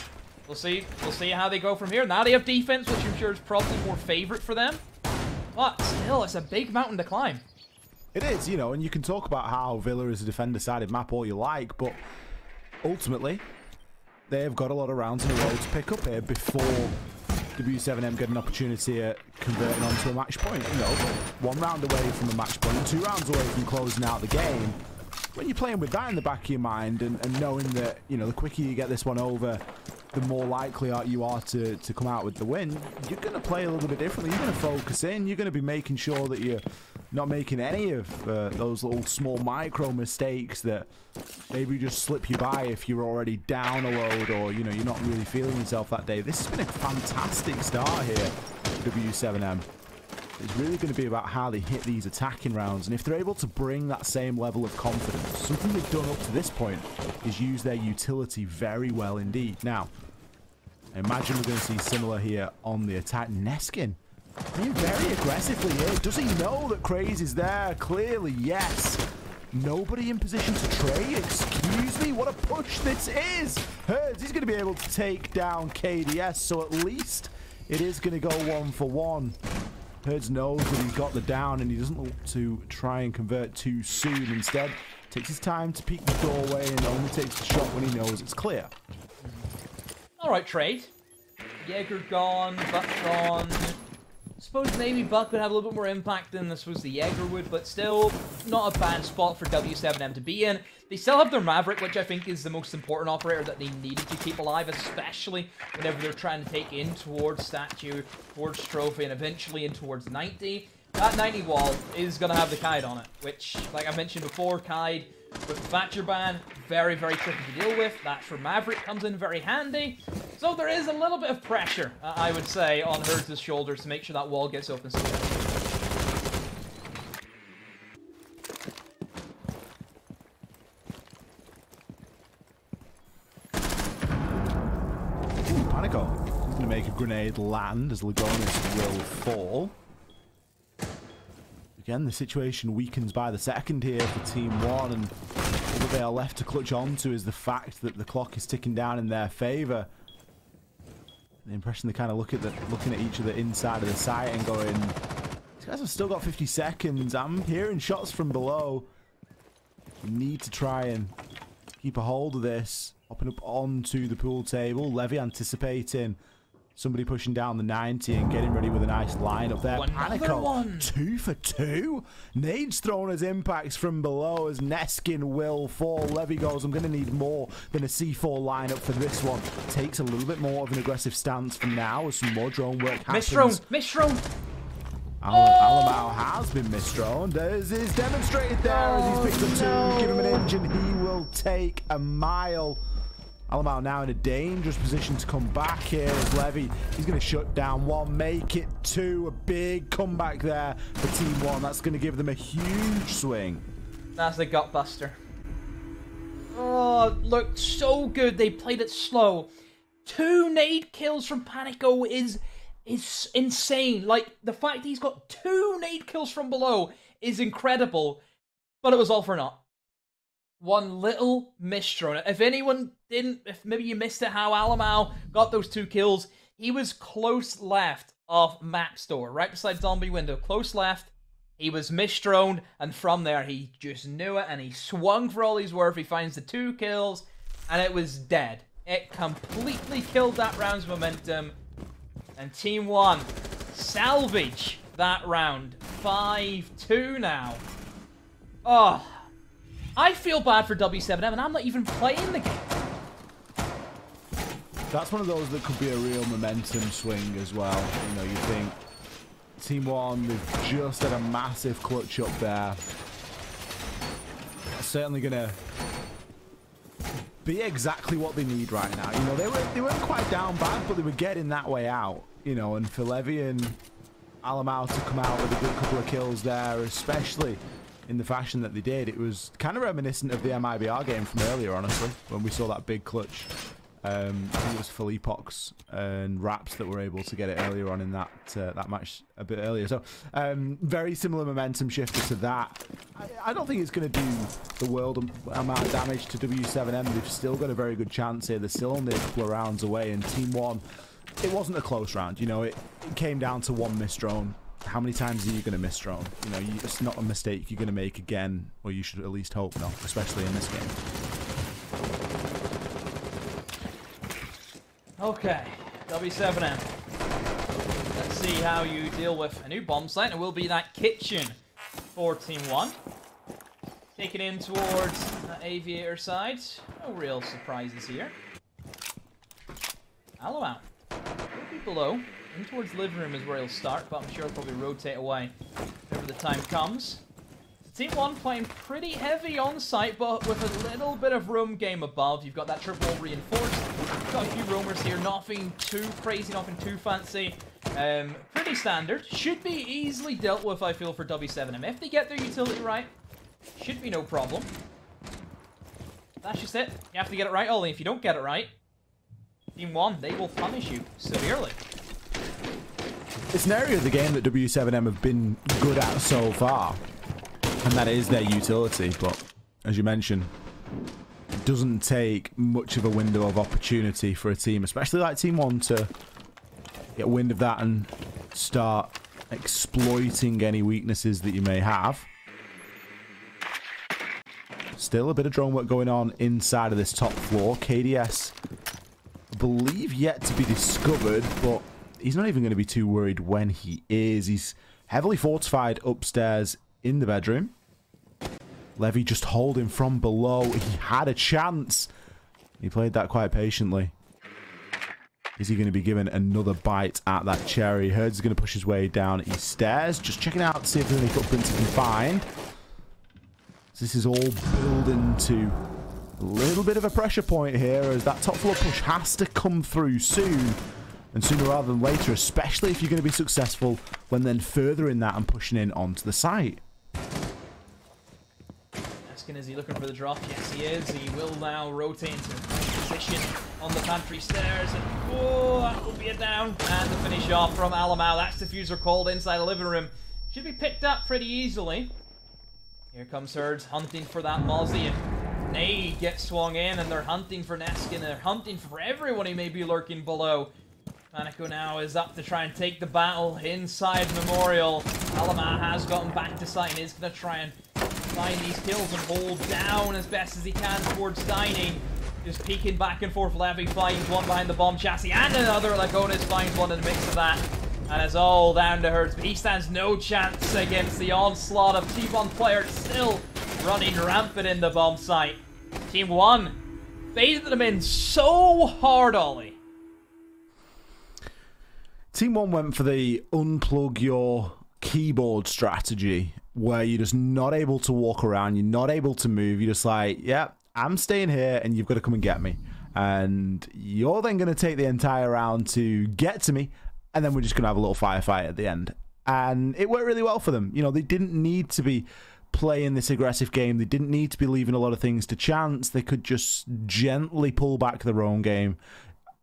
we'll see how they go from here. Now they have defense, which I'm sure is probably more favorite for them. But still, it's a big mountain to climb. It is, you know, and you can talk about how Villa is a defender-sided map all you like, but ultimately, they've got a lot of rounds in a row to pick up here before W7M get an opportunity at converting onto a match point. You know, 1 round away from a match point, 2 rounds away from closing out the game. When you're playing with that in the back of your mind and knowing that, you know, the quicker you get this one over, the more likely you are to come out with the win, you're going to play a little bit differently. You're going to focus in. You're going to be making sure that you're not making any of those little small micro mistakes that maybe just slip you by if you're already down a load or, you know, you're not really feeling yourself that day. This has been a fantastic start here for W7M. It's really going to be about how they hit these attacking rounds, and if they're able to bring that same level of confidence, something they've done up to this point is use their utility very well indeed. Now, I imagine we're going to see similar here on the attack. Neskin playing very aggressively here. Does he know that Craze is there? Clearly, yes. Nobody in position to trade. Excuse me, what a push this is. Herds, he's going to be able to take down KDS, so at least it is going to go 1-for-1. Herds knows that he's got the down and he doesn't look to try and convert too soon. Instead, takes his time to peek the doorway and only takes the shot when he knows it's clear. Alright, trade. Jaeger gone, Buck gone. Suppose maybe Buck would have a little bit more impact than I suppose the Jaeger would, but still not a bad spot for W7M to be in. They still have their Maverick, which I think is the most important operator that they needed to keep alive, especially whenever they're trying to take in towards Statue, towards Trophy, and eventually in towards 90. That 90 wall is going to have the Kite on it, which, like I mentioned before, Kite with the Thatcher ban, very, very tricky to deal with. Thatcher Maverick comes in very handy. So there is a little bit of pressure, I would say, on Herds' shoulders to make sure that wall gets open. Panico is going to make a grenade land as Lagonis will fall. Again, the situation weakens by the second here for Team 1, and all they are left to clutch onto is the fact that the clock is ticking down in their favour. The impression they kind of looking at each other inside of the site and going, these guys have still got 50 seconds. I'm hearing shots from below. We need to try and keep a hold of this. Hopping up onto the pool table. Levy anticipating somebody pushing down the 90 and getting ready with a nice line up there. Panico, 2 for 2. Nades thrown as impacts from below as Neskin will fall. Levy goes, I'm going to need more than a C4 lineup for this one. Takes a little bit more of an aggressive stance from now as some more drone work happens. Misthrown! Alamau has been misthrown. As is demonstrated there as he's picked up 2. Give him an inch and he will take a mile. Alamau now in a dangerous position to come back here as Levy. He's going to shut down 1, make it 2. A big comeback there for Team 1. That's going to give them a huge swing. That's the gutbuster. Oh, looked so good. They played it slow. 2 nade kills from Panico is insane. Like, the fact he's got 2 nade kills from below is incredible. But it was all for naught. 1 little misthrown. If maybe you missed it how Alamau got those 2 kills, he was close left of map store, right beside zombie window, close left. He was misthrown, and from there he just knew it, and he swung for all he's worth. He finds the 2 kills, and it was dead. It completely killed that round's momentum, and Team 1 salvage that round. 5-2 now. Oh, I feel bad for W7M, and I'm not even playing the game. That's one of those that could be a real momentum swing as well. You know, you think Team 1, they've just had a massive clutch up there. that's certainly gonna be exactly what they need right now. You know, they weren't quite down bad, but they were getting that way out. You know, and for Levy and Alamau to come out with a good couple of kills there, especially in the fashion that they did, it was kind of reminiscent of the MIBR game from earlier, honestly, when we saw that big clutch. I think it was Felipox and Raps that were able to get it earlier on in that that match a bit earlier. So very similar momentum shifter to that. I don't think it's going to do the world amount of damage to W7M. They've still got a very good chance here. They're still only a couple of rounds away, and Team 1, it wasn't a close round. You know, it came down to one missed drone. How many times are you going to miss drone? You know, it's not a mistake you're going to make again, or you should at least hope not, especially in this game. Okay, W7M. Let's see how you deal with a new bomb site. It will be that kitchen for Team 1. Taking in towards that aviator side. No real surprises here. Alamau will be below. In towards living room is where he'll start, but I'm sure he'll probably rotate away whenever the time comes. Team 1 playing pretty heavy on site, but with a little bit of room game above. You've got that triple reinforced. You've got a few roamers here, nothing too crazy, nothing too fancy. Pretty standard. Should be easily dealt with, I feel, for W7M. If they get their utility right, should be no problem. That's just it. You have to get it right, Ollie. If you don't get it right, Team 1, they will punish you severely. It's an area of the game that W7M have been good at so far, and that is their utility, but as you mentioned, it doesn't take much of a window of opportunity for a team, especially like Team 1, to get wind of that and start exploiting any weaknesses that you may have. Still a bit of drone work going on inside of this top floor. KDS, I believe, yet to be discovered, but he's not even going to be too worried when he is. He's heavily fortified upstairs in the bedroom. Levy just holding from below. He had a chance. He played that quite patiently. Is he going to be given another bite at that cherry? Herds is going to push his way down his stairs. Just checking out to see if there's any footprints he can find. So this is all building to a little bit of a pressure point here, as that top floor push has to come through soon. And sooner rather than later, especially if you're going to be successful when then furthering that and pushing in onto the site. Asking, is he looking for the drop? Yes, he is. He will now rotate into position on the pantry stairs. And oh, that will be a down. And the finish off from Alamau. That's diffuser called inside the living room. Should be picked up pretty easily. Here comes Herds hunting for that Mozzie. And Nade gets swung in, and they're hunting for Neskin. They're hunting for everyone who may be lurking below. Panico now is up to try and take the battle inside Memorial. Alamau has gotten back to site and is going to try and find these kills and hold down as best as he can towards Dining. Just peeking back and forth. Levy finds one behind the bomb chassis, and another. Lagonis finds one in the mix of that. And it's all down to Hertz, but he stands no chance against the onslaught of T1 players still running rampant in the bomb site. Team 1 baited them in so hard, Ollie. Team 1 went for the unplug your keyboard strategy, where you're just not able to walk around, you're not able to move, you're just like, yeah, I'm staying here and you've got to come and get me. And you're then going to take the entire round to get to me, and then we're just going to have a little firefight at the end. And it worked really well for them. You know, they didn't need to be playing this aggressive game. They didn't need to be leaving a lot of things to chance. They could just gently pull back their own game,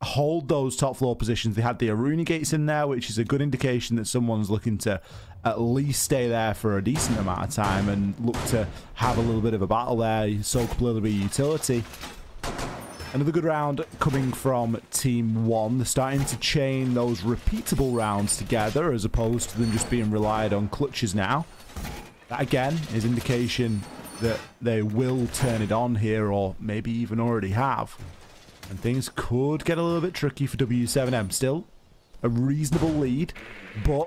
hold those top floor positions. They had the Aruni gates in there, which is a good indication that someone's looking to at least stay there for a decent amount of time and look to have a little bit of a battle there, soak up a little bit of utility. Another good round coming from Team 1. They're starting to chain those repeatable rounds together as opposed to them just being relied on clutches now. That again is indication that they will turn it on here, or maybe even already have. And things could get a little bit tricky for W7M. Still a reasonable lead, but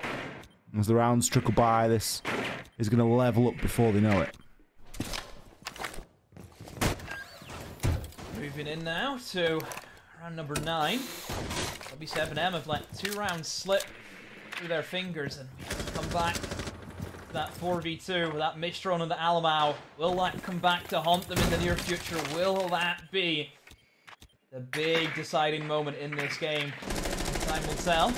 as the rounds trickle by, this is going to level up before they know it. Moving in now to round number 9. W7M have let 2 rounds slip through their fingers and come back that 4v2, that Mistron and the Alamau. Will that come back to haunt them in the near future? Will that be the big deciding moment in this game? Time will tell.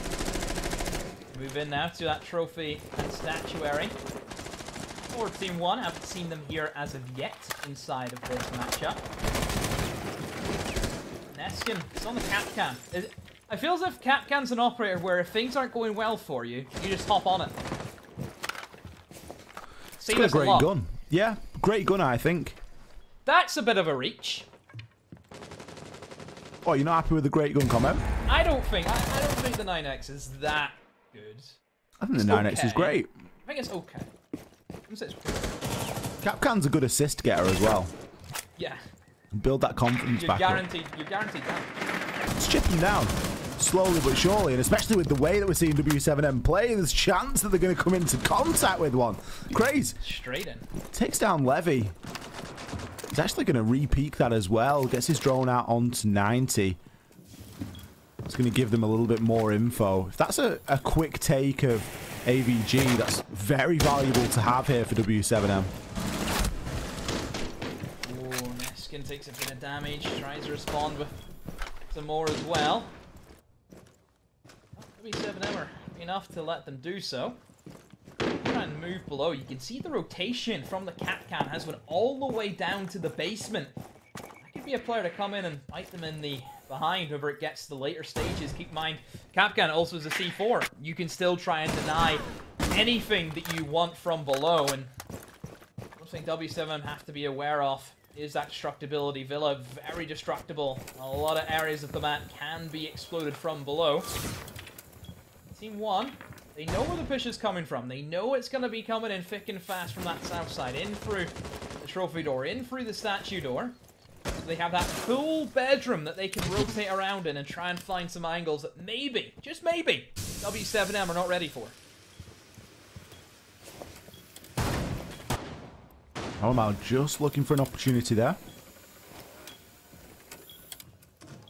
Move in now to that trophy and statuary. For Team 1, haven't seen them here as of yet inside of this matchup. Neskin, it's on the Capcan. I feel as if Capcan's an operator where if things aren't going well for you, you just hop on it. It's got a great gun. Yeah, great gun, I think. That's a bit of a reach. Oh, you're not happy with the great gun comment? I don't think the 9X is that good. I think the 9X is great. I think it's okay. Capcan's a good assist getter as well. Yeah. Build that confidence back You're guaranteed that. It's chipping down, slowly but surely, and especially with the way that we're seeing W7M play, there's a chance that they're going to come into contact with one. Crazy. Straight in. Takes down Levy. He's actually going to re-peak that as well. Gets his drone out onto 90. It's going to give them a little bit more info. If that's a quick take of AVG, that's very valuable to have here for W7M. Oh, Neskin takes a bit of damage, tries to respond with some more as well. W7M are enough to let them do so. Try and move below. You can see the rotation from the Capcan has went all the way down to the basement. That could be a player to come in and fight them in the behind whoever it gets to the later stages. Keep in mind, Capcan also is a C4. You can still try and deny anything that you want from below, and one thing W7M have to be aware of is that destructibility. Villa, very destructible. A lot of areas of the map can be exploded from below. Team 1, they know where the push is coming from. They know it's going to be coming in thick and fast from that south side. In through the trophy door, in through the statue door. So they have that full bedroom that they can rotate around in and try and find some angles that maybe, just maybe, W7M are not ready for. Alamau just looking for an opportunity there.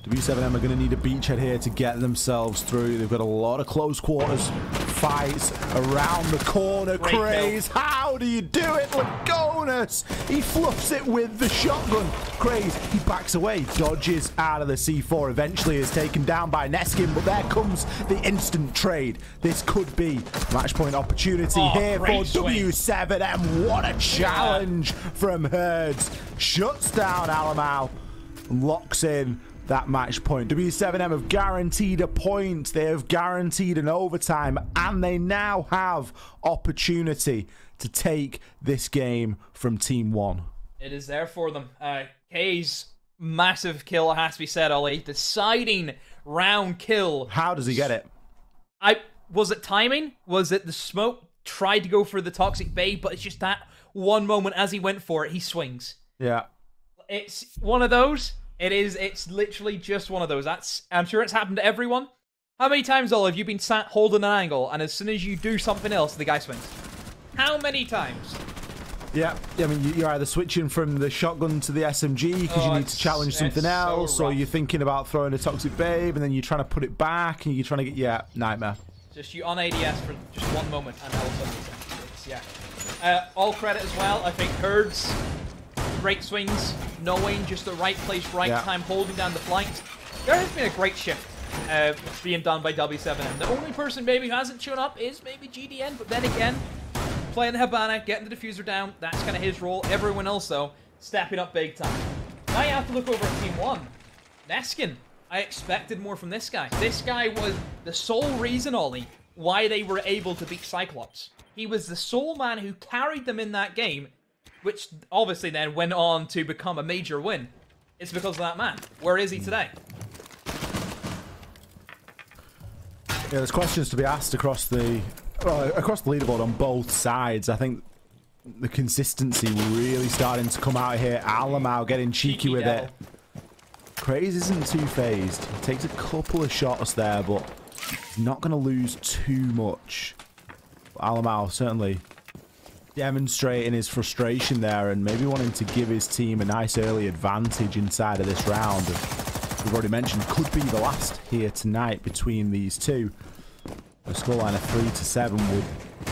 W7M are going to need a beachhead here to get themselves through. They've got a lot of close quarters fights around the corner. Craze, how do you do it? Lagonas, he fluffs it with the shotgun. Craze, he backs away, dodges out of the C4. Eventually is taken down by Neskin, but there comes the instant trade. This could be match point opportunity here for W7M. What a challenge from Herds. Shuts down Alamau, locks in that match point. W7M have guaranteed a point, they have guaranteed an overtime, and they now have opportunity to take this game from Team 1. It is there for them. K's massive kill, has to be said, Ollie. Deciding round kill. How does he get it? Was it timing? Was it the smoke? Tried to go for the toxic bait, but it's just that one moment as he went for it, he swings. Yeah. It's one of those. It's literally just one of those. I'm sure it's happened to everyone. How many times, Ollie, have you been sat holding an angle, and as soon as you do something else, the guy swings? How many times? Yeah, I mean, you're either switching from the shotgun to the SMG because you need to challenge something else, or you're thinking about throwing a toxic babe, and then you're trying to put it back, and you're trying to get, yeah, nightmare. Just you on ADS for just one moment, and all of a sudden it's, yeah. All credit as well, I think Herds, great swings, knowing just the right place, right time, holding down the flanks. There has been a great shift being done by W7M. The only person maybe who hasn't shown up is maybe GDN, but then again, playing the Habana, getting the diffuser down, that's kind of his role. Everyone else, though, stepping up big time. Now you have to look over at Team 1. Neskin, I expected more from this guy. This guy was the sole reason, Ollie, why they were able to beat Cyclops. He was the sole man who carried them in that game, which obviously then went on to become a major win. It's because of that man. Where is he today? Yeah, there's questions to be asked across the leaderboard on both sides. I think the consistency really starting to come out here. Alamau getting cheeky with it. Craze isn't too phased. He takes a couple of shots there, but he's not going to lose too much. Alamau certainly demonstrating his frustration there and maybe wanting to give his team a nice early advantage inside of this round. We've already mentioned could be the last here tonight between these two. A scoreline of 3-7 would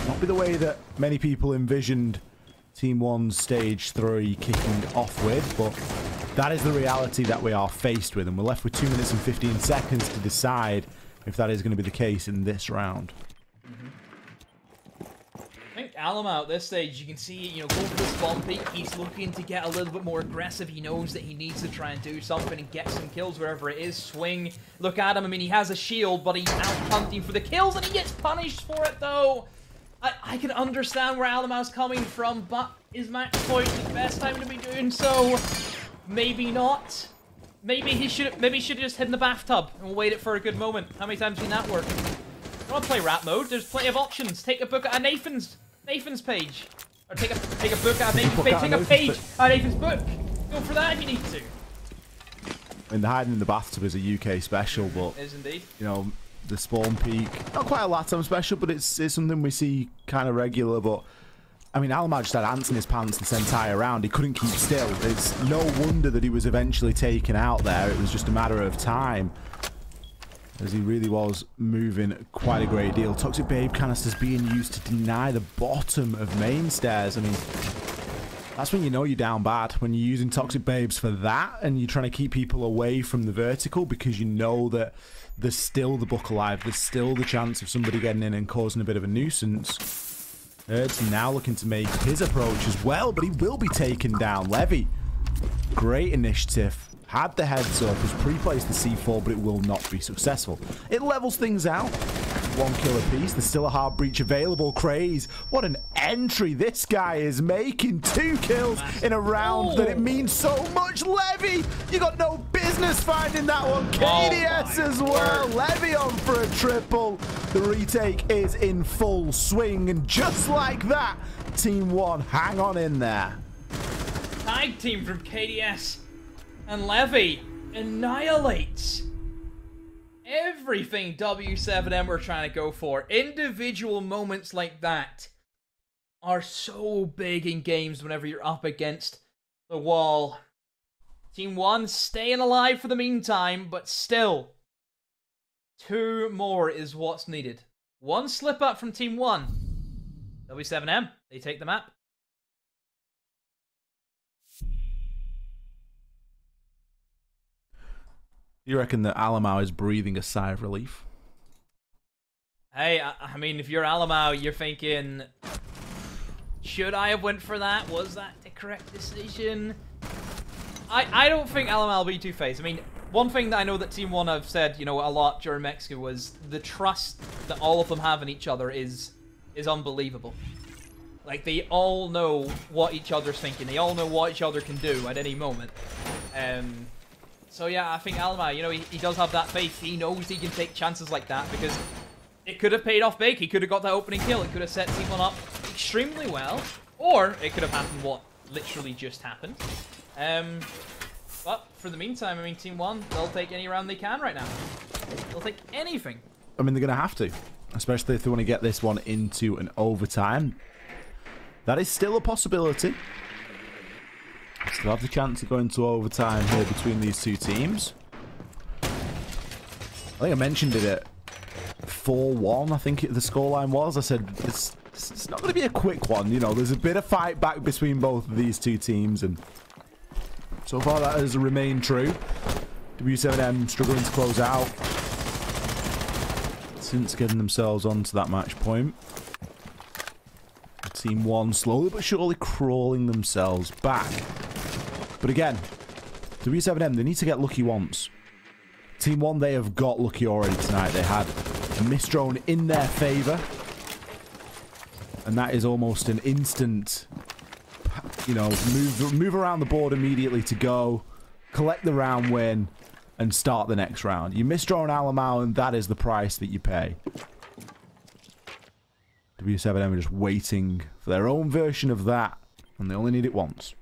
Not be the way that many people envisioned Team 1's Stage 3 kicking off with, but that is the reality that we are faced with, and we're left with 2 minutes and 15 seconds to decide if that is going to be the case in this round. I think Alamo at this stage, you can see, you know, go for the spawn peak. He's looking to get a little bit more aggressive. He knows that he needs to try and do something and get some kills wherever it is. Swing. Look at him. I mean, he has a shield, but he's out hunting for the kills, and he gets punished for it, though. I can understand where Alamo's coming from, but is match point the best time to be doing so? Maybe not. Maybe he should have just hid in the bathtub and waited for a good moment. How many times have you seen that work? You want to play rap mode? There's plenty of options. Take a book at Nathan's page, or take a book out of Nathan's page. Take a page out of Nathan's book. Go for that if you need to. I mean, the hiding in the bathtub is a UK special, but It is indeed. you know, the spawn peak, not quite a LATAM special, but it's something we see kind of regular. But I mean, Alamo just had ants in his pants this entire round. He couldn't keep still. It's no wonder that he was eventually taken out there. It was just a matter of time, as he really was moving quite a great deal. Toxic Babe canisters being used to deny the bottom of main stairs. I mean, that's when you know you're down bad, when you're using Toxic Babes for that and you're trying to keep people away from the vertical because you know that there's still the book alive. There's still the chance of somebody getting in and causing a bit of a nuisance. Erd's now looking to make his approach as well, but he will be taken down. Levy, great initiative. Had the heads up, has pre-placed the C4, but it will not be successful. It levels things out. 1 kill apiece. There's still a hard breach available. Craze. What an entry this guy is making. 2 kills in a round that it means so much. Levy, you got no business finding that one. KDS as well. Levy on for a triple. The retake is in full swing. And just like that, Team 1 hang on in there. Tag team from KDS. And Levy annihilates everything W7M were trying to go for. Individual moments like that are so big in games whenever you're up against the wall. Team 1 staying alive for the meantime, but still, 2 more is what's needed. 1 slip up from Team 1. W7M, they take the map. You reckon that Alamo is breathing a sigh of relief? Hey, I mean, if you're Alamo, you're thinking, should I have went for that? Was that the correct decision? I don't think Alamo will be two-faced. I mean, one thing that I know that Team 1 have said, you know, a lot during Mexico was the trust that all of them have in each other is unbelievable. Like, they all know what each other's thinking. They all know what each other can do at any moment. So yeah, I think Alamo, you know, he does have that faith. He knows he can take chances like that because it could have paid off big. He could have got that opening kill. It could have set Team 1 up extremely well. Or it could have happened what literally just happened. But for the meantime, I mean, Team 1, they'll take any round they can right now. They'll take anything. I mean, they're going to have to. Especially if they want to get this one into an overtime. That is still a possibility. Still have the chance to go into overtime here between these two teams. I think I mentioned it at 4-1, I think the scoreline was. I said, it's not going to be a quick one. You know, there's a bit of fight back between both of these two teams, and so far that has remained true. W7M struggling to close out since getting themselves onto that match point. Team 1 slowly but surely crawling themselves back. But again, W7M, they need to get lucky once. Team 1, they have got lucky already tonight. They had a misdrone in their favour. And that is almost an instant, you know, move around the board immediately to go, collect the round win, and start the next round. You misdrone Alamo, and that is the price that you pay. W7M are just waiting for their own version of that, and they only need it once.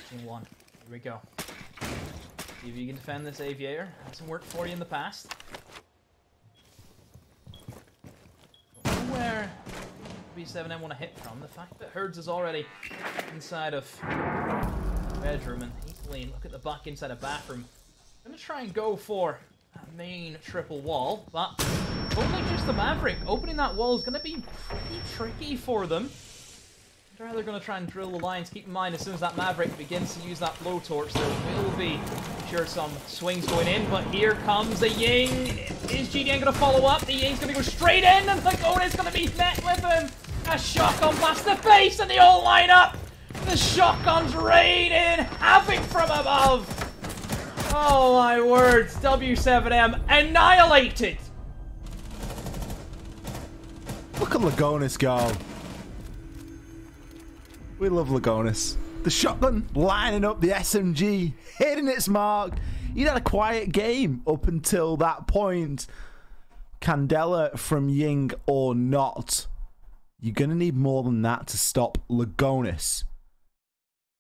Team 1, here we go. See if you can defend this aviator. Hasn't worked for you in the past. Where W7M want to hit from? The fact that Herds is already inside of bedroom and equally look at the back inside a bathroom. I'm gonna try and go for main triple wall, but only just the Maverick. Opening that wall is going to be pretty tricky for them. They're either going to try and drill the lines. Keep in mind, as soon as that Maverick begins to use that blowtorch, there will be, I'm sure, some swings going in. But here comes the Ying. Is GDN going to follow up? The Ying's going to go straight in, and Lagona's going to be met with him. A shotgun blast to the face, and they all line up. The shotguns rain in havoc from above. Oh my words, W7M annihilated. Look at Lagonis go. We love Lagonis. The shotgun lining up the SMG, hitting its mark. He'd had a quiet game up until that point. Candela from Ying or not. You're going to need more than that to stop Lagonis.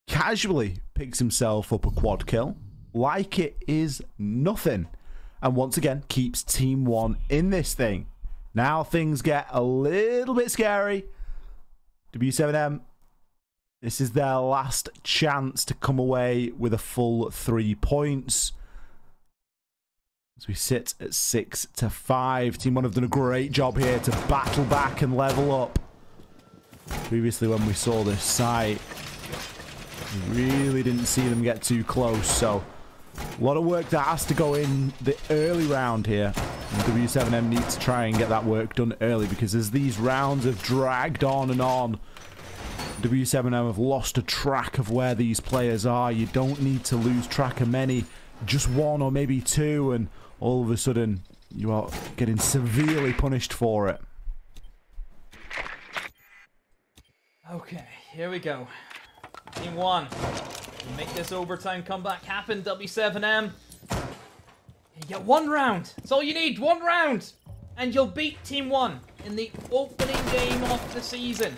Casually picks himself up a quad kill. Like it is nothing. And once again, keeps Team 1 in this thing. Now things get a little bit scary. W7M, this is their last chance to come away with a full 3 points. As we sit at 6-5. Team 1 have done a great job here to battle back and level up. Previously, when we saw this site, we really didn't see them get too close. So, a lot of work that has to go in the early round here. And W7M need to try and get that work done early, because as these rounds have dragged on and on, W7M have lost a track of where these players are. You don't need to lose track of many, just one or maybe two, and all of a sudden you are getting severely punished for it. Okay, here we go. Team 1. Make this overtime comeback happen, W7M. You get 1 round. That's all you need, 1 round. And you'll beat Team 1 in the opening game of the season.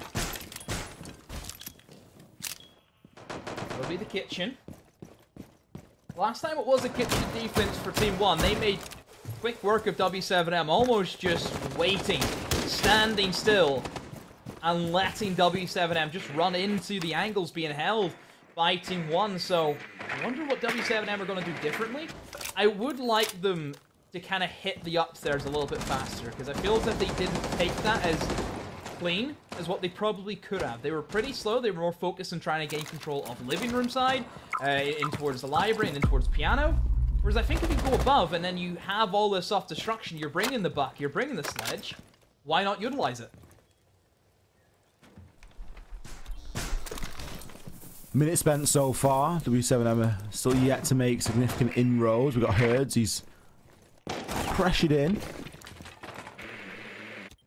It'll be the kitchen. Last time it was a kitchen defense for Team 1. They made quick work of W7M, almost just waiting, standing still, and letting W7M just run into the angles being held by Team 1. So I wonder what W7M are going to do differently. I would like them to kind of hit the upstairs a little bit faster, because I feel as if they didn't take that as clean as what they probably could have. They were pretty slow. They were more focused on trying to gain control of the living room side, in towards the library and in towards piano. Whereas I think if you go above and then you have all this soft destruction, you're bringing the buck, you're bringing the sledge, why not utilize it? Minute spent so far. W7M are still yet to make significant inroads. We've got Herds. He's pressured in.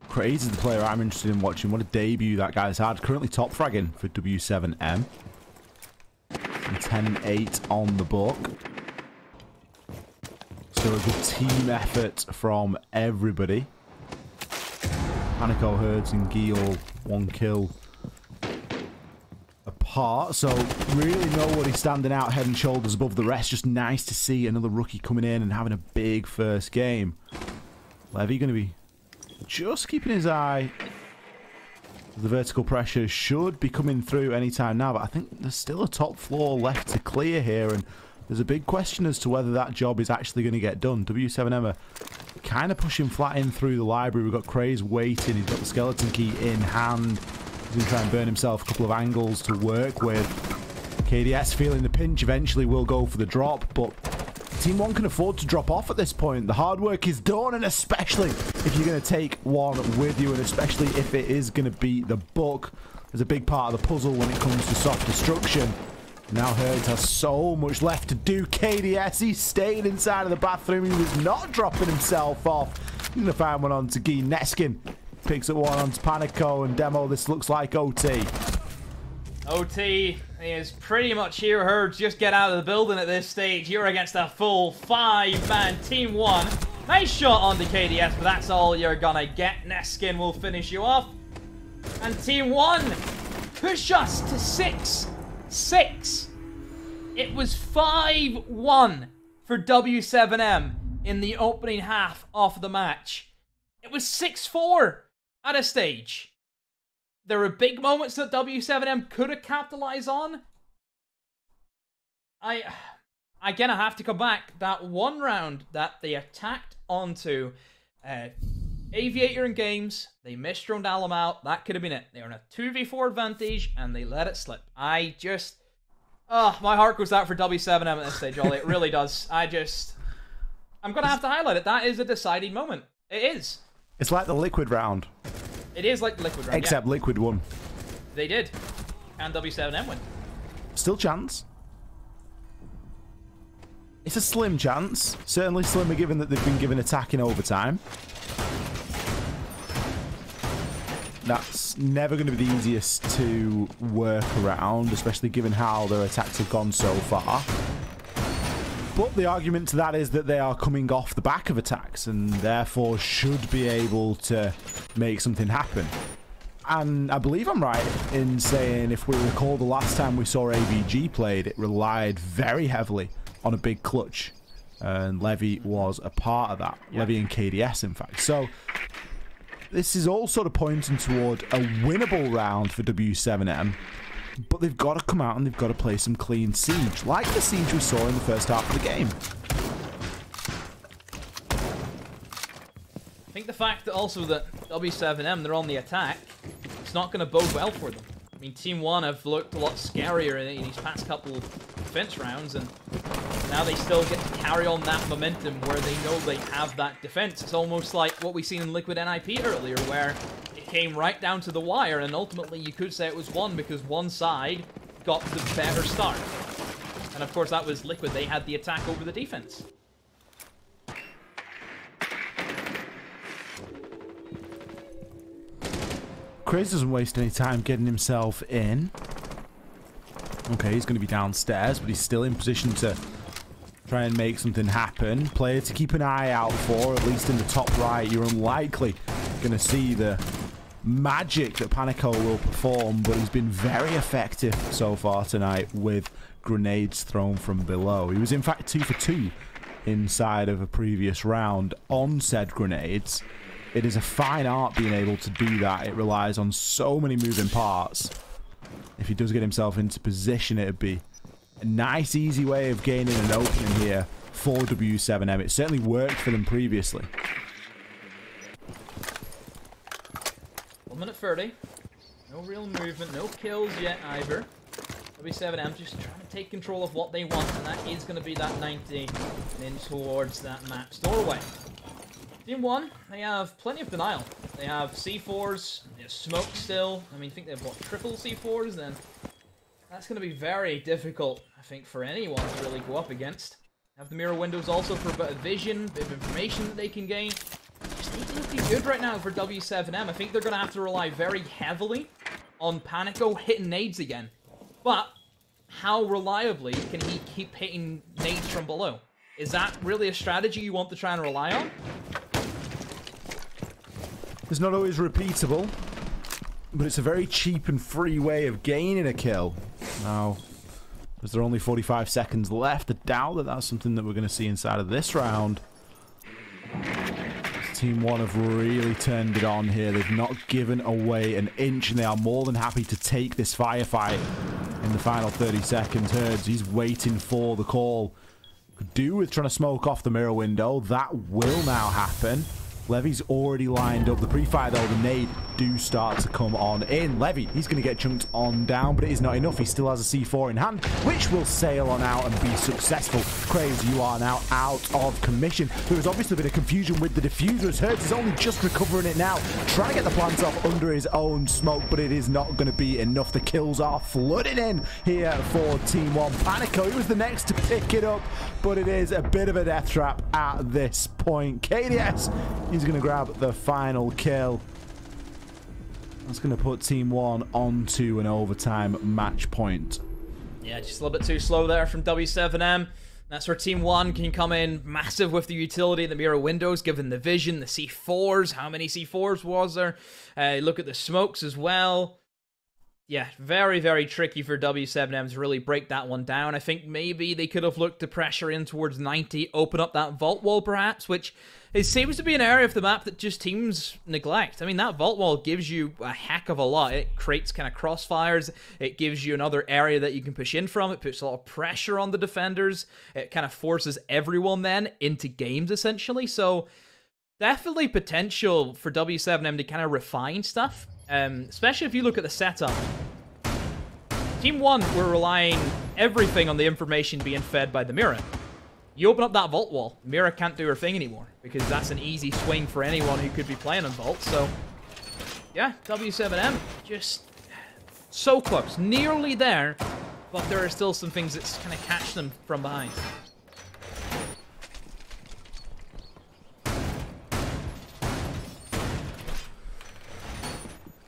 Crazy, the player I'm interested in watching. What a debut that guy's had. Currently top fragging for W7M. And 10-8 on the book. So a good team effort from everybody. Panico, Herds, and Guy all 1 kill apart. So really nobody standing out head and shoulders above the rest. Just nice to see another rookie coming in and having a big first game. Levy going to be just keeping his eye. The vertical pressure should be coming through anytime now, but I think there's still a top floor left to clear here, and there's a big question as to whether that job is actually going to get done. W7M are kind of pushing flat in through the library. We've got Craze waiting. He's got the skeleton key in hand. He's going to try and burn himself a couple of angles to work with. KDS feeling the pinch eventually will go for the drop, but Team 1 can afford to drop off at this point. The hard work is done, and especially if you're going to take one with you, and especially if it is going to be the book. There's a big part of the puzzle when it comes to soft destruction. Now Herds has so much left to do. KDS, he stayed inside of the bathroom. He was not dropping himself off. He's going to find one onto Guy. Neskin picks up one onto Panico, and Demo, this looks like OT. OT is pretty much here. Herds, just get out of the building at this stage. You're against a full 5-man Team 1. Nice shot on the KDS, but that's all you're gonna get. Neskin will finish you off. And Team 1 push us to 6-6. It was 5-1 for W7M in the opening half of the match. It was 6-4 at a stage. There were big moments that W7M could have capitalized on. I again, I have to come back. That one round that they attacked onto Aviator and Games, they misdroned Alum out. That could have been it. They were in a 2v4 advantage, and they let it slip. My heart goes out for W7M at this stage, Ollie. It really does. I'm going to have to highlight it. That is a deciding moment. It is. It's like the Liquid round. It is like the Liquid round, except Liquid won. They did. And W7M win. Still chance. It's a slim chance. Certainly slimmer given that they've been given attack in overtime. That's never going to be the easiest to work around, especially given how their attacks have gone so far. But the argument to that is that they are coming off the back of attacks and therefore should be able to make something happen. And I believe I'm right in saying, if we recall the last time we saw AVG played, it relied very heavily on a big clutch. And Levy was a part of that. Yeah. Levy and KDS, in fact. So this is all sort of pointing toward a winnable round for W7M. But they've got to come out and they've got to play some clean siege, like the siege we saw in the first half of the game. I think the fact that also that W7M, they're on the attack, it's not going to bode well for them. I mean, Team 1 have looked a lot scarier in these past couple of defense rounds, and now they still get to carry on that momentum where they know they have that defense. It's almost like what we seen in Liquid NIP earlier, where it came right down to the wire, and ultimately you could say it was won because one side got the better start. And of course that was Liquid. They had the attack over the defense. Craze doesn't waste any time getting himself in. Okay, he's going to be downstairs, but he's still in position to try and make something happen. Player to keep an eye out for, at least in the top right. You're unlikely going to see the magic that Panico will perform, but he's been very effective so far tonight with grenades thrown from below. He was in fact 2 for 2 inside of a previous round on said grenades. It is a fine art being able to do that. It relies on so many moving parts. If he does get himself into position, it would be a nice, easy way of gaining an opening here for W7M. It certainly worked for them previously. 1 minute 30. No real movement, no kills yet either. W7M just trying to take control of what they want, and that is going to be that 90 and in towards that map's doorway. Team 1, they have plenty of denial. They have C4s, they have smoke still. I mean, I think they've got triple C4s, then that's going to be very difficult, I think, for anyone to really go up against. They have the mirror windows also for a bit of vision, a bit of information that they can gain. Just ain't looking good right now for W7M. I think they're going to have to rely very heavily on Panico hitting nades again. But how reliably can he keep hitting nades from below? Is that really a strategy you want to try and rely on? It's not always repeatable, but it's a very cheap and free way of gaining a kill. Now, as there are only 45 seconds left, I doubt that that's something that we're going to see inside of this round. Team 1 have really turned it on here. They've not given away an inch, and they are more than happy to take this firefight in the final 30 seconds. Herds, he's waiting for the call. Could do with trying to smoke off the mirror window. That will now happen. Levy's already lined up. The pre-fire, though, the nade do start to come on in. Levy, he's going to get chunked on down, but it is not enough. He still has a C4 in hand, which will sail on out and be successful. Craze, you are now out of commission. There has obviously been a confusion with the diffusers. Hertz is only just recovering it now, trying to get the plant off under his own smoke, but it is not going to be enough. The kills are flooding in here for Team 1. Panico, he was the next to pick it up, but it is a bit of a death trap at this point. KDS, he's going to grab the final kill. That's going to put Team 1 onto an overtime match point. Yeah, just a little bit too slow there from W7M. That's where Team 1 can come in massive with the utility of the mirror windows, given the vision, the C4s. How many C4s was there? Look at the smokes as well. Yeah, very, very tricky for W7M to really break that one down. I think maybe they could have looked to pressure in towards 90, open up that vault wall perhaps, which it seems to be an area of the map that just teams neglect. I mean, that vault wall gives you a heck of a lot. It creates kind of crossfires. It gives you another area that you can push in from. It puts a lot of pressure on the defenders. It kind of forces everyone then into games, essentially. So definitely potential for W7M to kind of refine stuff. Especially if you look at the setup. Team 1 were relying everything on the information being fed by the Mira. You open up that vault wall, Mira can't do her thing anymore, because that's an easy swing for anyone who could be playing on vault. So, yeah, W7M just so close, nearly there, but there are still some things that kind of catch them from behind.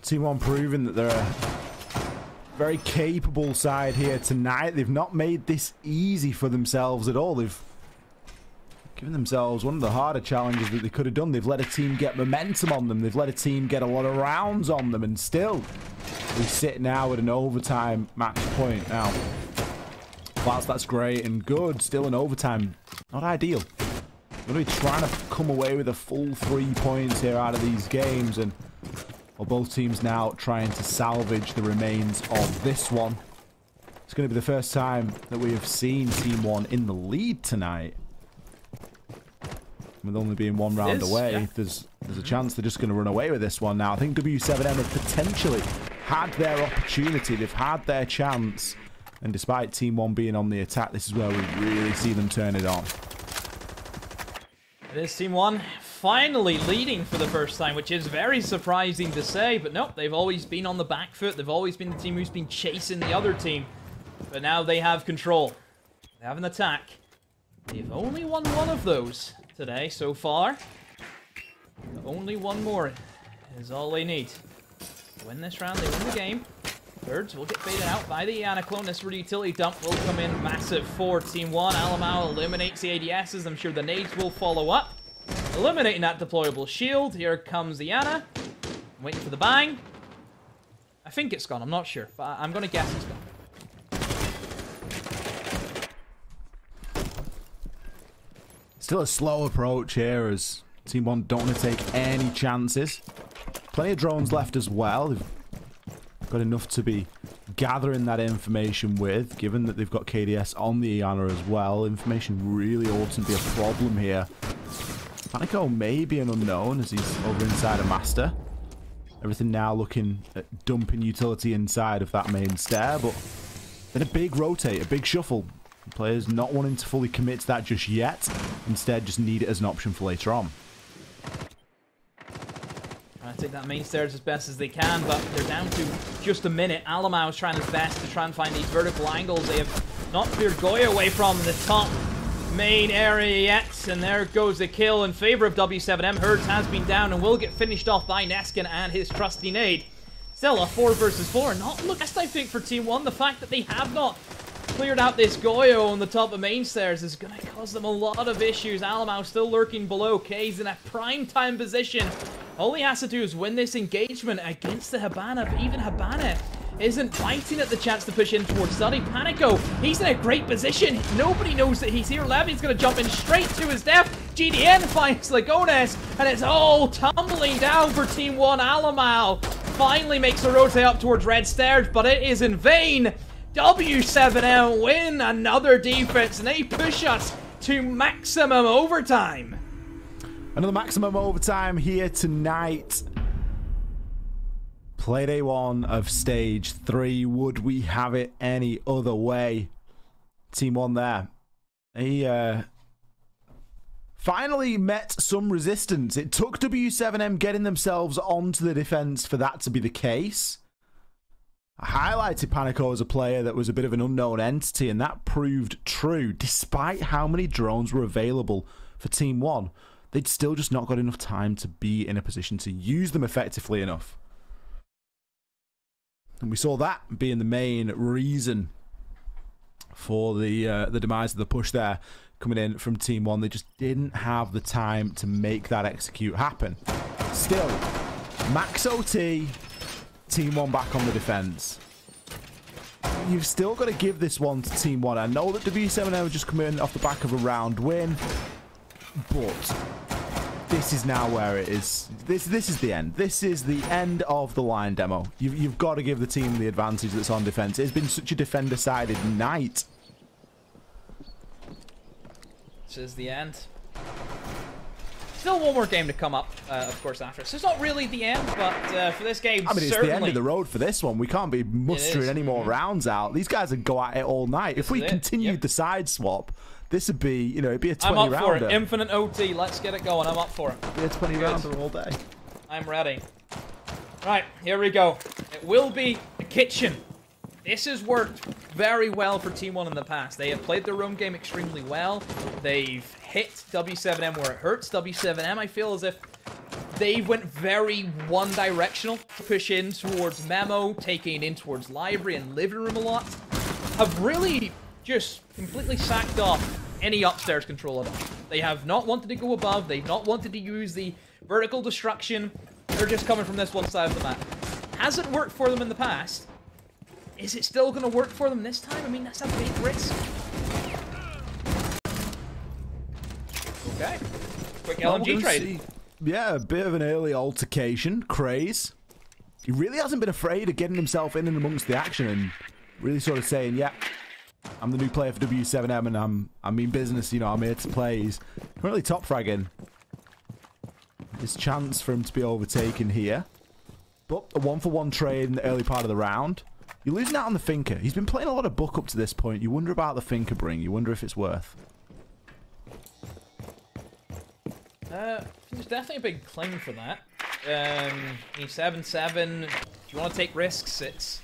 Team 1 proving that they're a very capable side here tonight. They've not made this easy for themselves at all. They've given themselves one of the harder challenges that they could have done. They've let a team get momentum on them. They've let a team get a lot of rounds on them. And still, we sit now at an overtime match point. Now, whilst that's great and good, still an overtime, not ideal. We're going to be trying to come away with a full 3 points here out of these games. And well, both teams now trying to salvage the remains of this one. It's going to be the first time that we have seen Team 1 in the lead tonight. With only being one round away, yeah. There's a chance they're just going to run away with this one now. I think W7M have potentially had their opportunity. They've had their chance. And despite Team 1 being on the attack, this is where we really see them turn it on. It is Team 1 finally leading for the first time, which is very surprising to say. But nope, they've always been on the back foot. They've always been the team who's been chasing the other team. But now they have control. They have an attack. They've only won one of those today so far. Only one more is all they need. To win this round, they win the game. Birds will get faded out by the oNe clone. This utility dump will come in massive for Team 1. Alamau eliminates the ADSs. I'm sure the nades will follow up. Eliminating that deployable shield. Here comes the oNe. I'm waiting for the bang. I think it's gone. I'm not sure, but I'm going to guess it's gone. Still a slow approach here as Team 1 don't want to take any chances. Plenty of drones left as well. They've got enough to be gathering that information with, given that they've got KDS on the oNe as well. Information really oughtn't be a problem here. Panico may be an unknown as he's over inside a master. Everything now looking at dumping utility inside of that main stair, but then a big rotate, a big shuffle. Players not wanting to fully commit to that just yet. Instead, just need it as an option for later on. Trying to take that main stairs as best as they can, but they're down to just a minute. Alamau is trying his best to try and find these vertical angles. They have not cleared Goya away from the top main area yet, and there goes the kill in favor of W7M. Herds has been down and will get finished off by Neskin and his trusty nade. Still a 4 versus 4. Not the best, I think, for Team 1. The fact that they have not cleared out this Goyo on the top of main stairs is going to cause them a lot of issues. Alamau still lurking below. K's in a prime time position. All he has to do is win this engagement against the Habana, but even Habana isn't biting at the chance to push in towards Study. Panico, he's in a great position. Nobody knows that he's here. Levy's going to jump in straight to his death. GDN finds Lagones, and it's all tumbling down for Team 1. Alamau finally makes a rotate up towards red stairs, but it is in vain. W7M win another defense, and they push us to maximum overtime. Another maximum overtime here tonight. Playday 1 of stage 3. Would we have it any other way? Team 1 there. They finally met some resistance. It took W7M getting themselves onto the defense for that to be the case. I highlighted Panico as a player that was a bit of an unknown entity, and that proved true. Despite how many drones were available for Team 1, they'd still just not got enough time to be in a position to use them effectively enough. And we saw that being the main reason for the demise of the push there coming in from Team 1. They just didn't have the time to make that execute happen. Still, max OT, Team 1 back on the defense. you've still got to give this one to Team One. I know that W7M have just come in off the back of a round win, but this is now where it is. This is the end. This is the end of the line demo. You've got to give the team the advantage that's on defense. It's been such a defender-sided night. This is the end. Still one more game to come up, of course, after. So it's not really the end, but for this game, I mean, it's certainly the end of the road for this one. We can't be mustering any more rounds out. These guys would go at it all night. If we continued the side swap, this would be, you know, it'd be a 20 rounder. I'm up for it. Infinite OT. Let's get it going. I'm up for it. It'd be a 20 rounder all day. I'm ready. Right, here we go. It will be the kitchen. This has worked very well for Team One in the past. They have played their own game extremely well. They've hit W7M where it hurts. W7M, I feel as if they went very one-directional. Push in towards Memo, taking in towards Library and Living Room a lot. Have really just completely sacked off any upstairs control at all. They have not wanted to go above. They've not wanted to use the vertical destruction. They're just coming from this one side of the map. Hasn't worked for them in the past. Is it still going to work for them this time? I mean, that's a big risk. Okay. Quick LMG trade. Yeah, a bit of an early altercation. Craze. He really hasn't been afraid of getting himself in and amongst the action and really sort of saying, yeah, I'm the new player for W7M and I mean business, you know, I'm here to play. He's currently top fragging. There's a chance for him to be overtaken here. But a 1-for-1 trade in the early part of the round. You're losing out on the Finker. He's been playing a lot of Book up to this point. You wonder about the Finker bring. You wonder if it's worth. There's definitely a big claim for that. 7-7. If you want to take risks, it's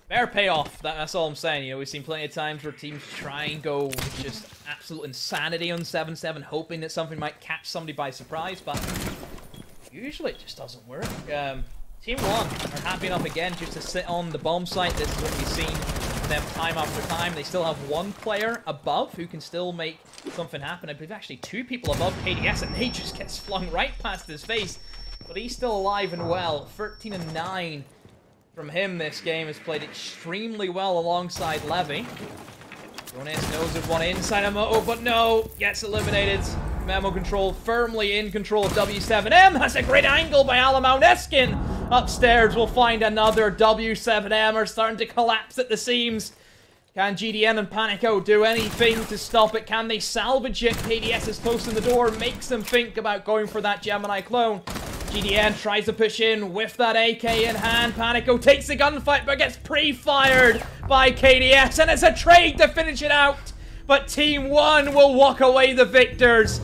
fair payoff. That's all I'm saying. You know, we've seen plenty of times where teams try and go just absolute insanity on 7-7, hoping that something might catch somebody by surprise, but usually it just doesn't work. Team One are happy enough again just to sit on the bomb site. This is what we've seen from them time after time. They still have one player above who can still make something happen. I believe actually two people above KDS, and he just gets flung right past his face. But he's still alive and well. 13-9 from him this game. Has played extremely well alongside Levy. Jonas knows there's one inside of Moto, but no, gets eliminated. Memo control firmly in control of W7M. That's a great angle by Alamauneskin. Upstairs, we'll find another W7M are starting to collapse at the seams. Can GDN and Panico do anything to stop it? Can they salvage it? KDS is close in the door, makes them think about going for that Gemini clone. GDN tries to push in with that AK in hand. Panico takes the gunfight, but gets pre-fired by KDS, and it's a trade to finish it out. But Team One will walk away the victors.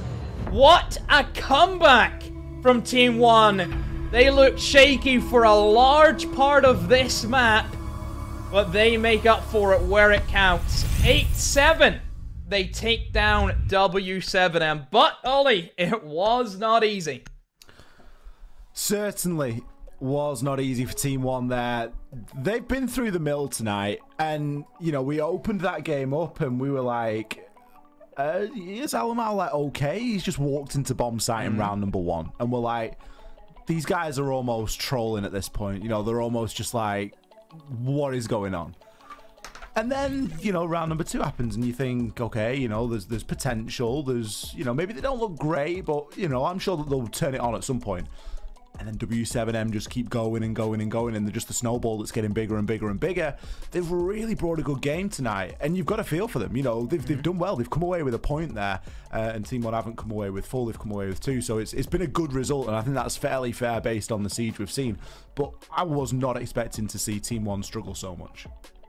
What a comeback from Team One. They looked shaky for a large part of this map, but they make up for it where it counts. 8-7. They take down W7M. But, Ollie, it was not easy. Certainly was not easy for Team One there. They've been through the mill tonight, and, you know, we opened that game up and we were like, is Alamau like okay? He's just walked into bomb site in round number 1, and we're like, these guys are almost trolling at this point. You know, they're almost just like, what is going on? And then, you know, round number 2 happens and you think, okay, you know, there's potential. There's, you know, maybe they don't look great, but, you know, I'm sure that they'll turn it on at some point. And then W7M just keep going and going and going, and they're just the snowball that's getting bigger and bigger and bigger. They've really brought a good game tonight, and you've got to feel for them. You know, they've done well. They've come away with a point there, and Team One haven't come away with full. They've come away with 2, so it's been a good result, and I think that's fairly fair based on the siege we've seen. But I was not expecting to see Team One struggle so much.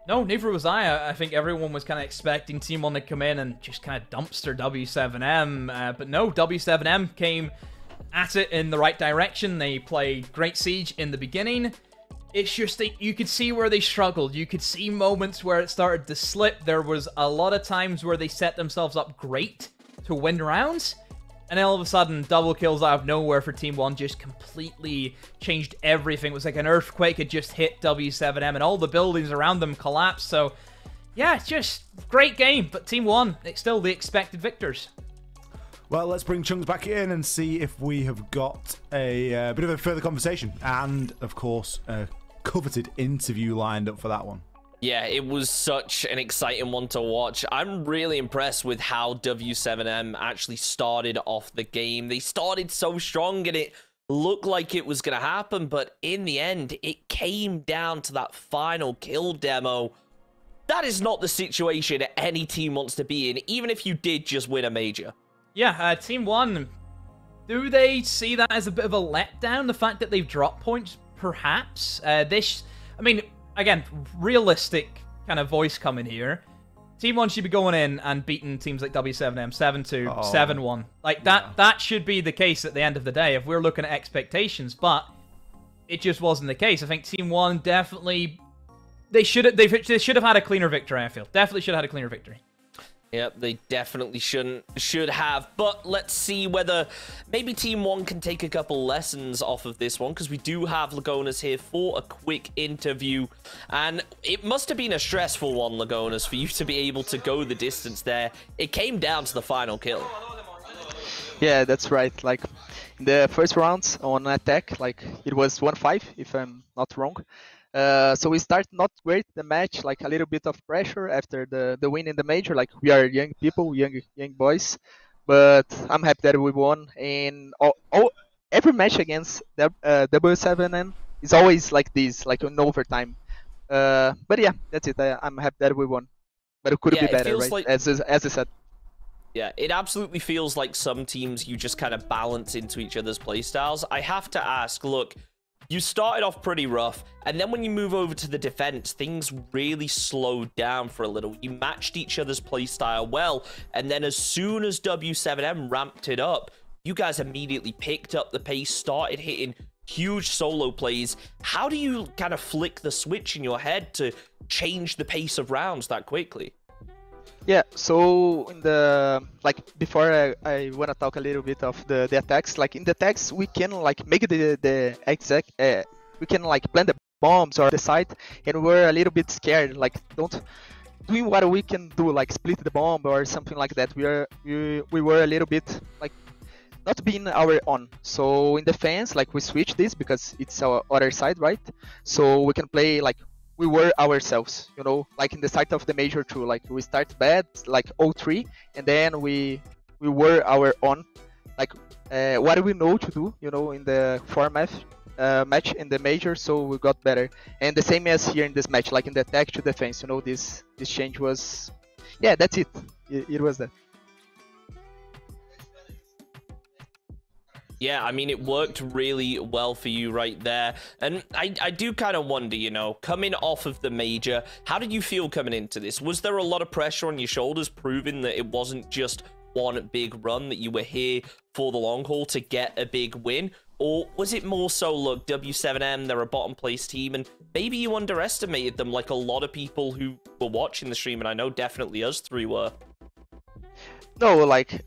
No, neither was I. I think everyone was kind of expecting Team One to come in and just kind of dumpster W7M, but no, W7M came at it in the right direction. They played great siege in the beginning. It's just that you could see where they struggled. You could see moments where it started to slip. There was a lot of times where they set themselves up great to win rounds, and then all of a sudden, double kills out of nowhere for Team One just completely changed everything. It was like an earthquake had just hit W7M, and all the buildings around them collapsed. So, yeah, it's just great game. But Team One, it's still the expected victors. Well, let's bring Chunks back in and see if we have got a bit of a further conversation and, of course, a coveted interview lined up for that one. Yeah, it was such an exciting one to watch. I'm really impressed with how W7M actually started off the game. They started so strong and it looked like it was going to happen, but in the end, it came down to that final kill demo. That is not the situation any team wants to be in, even if you did just win a major. Yeah, Team 1, do they see that as a bit of a letdown, the fact that they've dropped points, perhaps? I mean, again, realistic kind of voice coming here. Team 1 should be going in and beating teams like W7M 7-2, 7-1. Like, that should be the case at the end of the day if we're looking at expectations, but it just wasn't the case. I think Team 1 definitely... They should have had a cleaner victory, I feel. Definitely should have had a cleaner victory. Yep, they definitely should have. But let's see whether maybe Team 1 can take a couple lessons off of this one, because we do have Lagonas here for a quick interview. And it must have been a stressful one, Lagonas, for you to be able to go the distance there. It came down to the final kill. Yeah, that's right. Like, in the first rounds on attack, like, it was 1-5, if I'm not wrong. So we start not great the match, like a little bit of pressure after the win in the major. Like, we are young people, young boys, but I'm happy that we won. And every match against W7M is always like this, like in overtime. But yeah, that's it. I'm happy that we won, but it could be better, right? Like... As I said. Yeah, it absolutely feels like some teams you just kind of balance into each other's playstyles. I have to ask, look. You started off pretty rough, and then when you move over to the defense, things really slowed down for a little. You matched each other's playstyle well, and then as soon as W7M ramped it up, you guys immediately picked up the pace, started hitting huge solo plays. How do you kind of flick the switch in your head to change the pace of rounds that quickly? Yeah, so in the before I want to talk a little bit of the attacks. Like in the attacks, we can like make the exact we can like plant the bombs or the site, and we're a little bit scared. Like doing what we can do, like split the bomb or something like that. We were a little bit like not being our own. So in defense, like we switch this because it's our other side, right? So we can play like. We were ourselves, you know, like in the start of the major too. Like we start bad, like 0-3, and then we were our own, like what do we know to do, you know, in the format match in the major. So we got better, and the same as here in this match, like in the attack to defense, you know, this change was, yeah, that's it. It was that. Yeah, I mean, it worked really well for you right there. And I do kind of wonder, you know, coming off of the major, how did you feel coming into this? Was there a lot of pressure on your shoulders, proving that it wasn't just one big run, that you were here for the long haul to get a big win? Or was it more so, look, W7M, they're a bottom place team, and maybe you underestimated them like a lot of people who were watching the stream, and I know definitely us three were. No, like,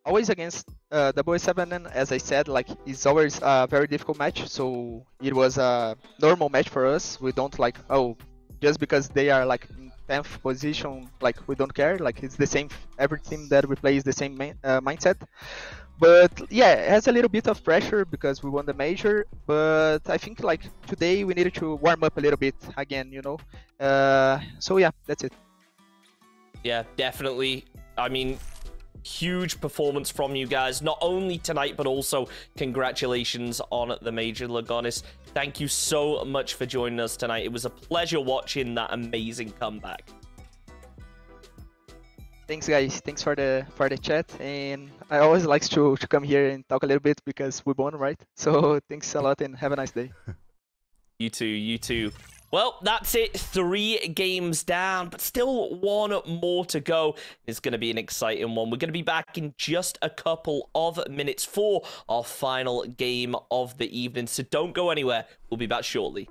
always against W7M, as I said, like, it's always a very difficult match, so it was a normal match for us. We don't like, oh, just because they are like in 10th position, like, we don't care. Like, it's the same, every team that we play is the same mindset. But yeah, it has a little bit of pressure because we won the major, but I think like today we needed to warm up a little bit again, you know. So yeah, that's it. Yeah, definitely. I mean, huge performance from you guys, not only tonight, but also congratulations on the major, Lagonas. Thank you so much for joining us tonight. It was a pleasure watching that amazing comeback. Thanks, guys. Thanks for the chat, and I always like to come here and talk a little bit because we won, right? So thanks a lot and have a nice day. You too, you too. Well, that's it. 3 games down, but still 1 more to go. It's going to be an exciting one. We're going to be back in just a couple of minutes for our final game of the evening, so don't go anywhere. We'll be back shortly.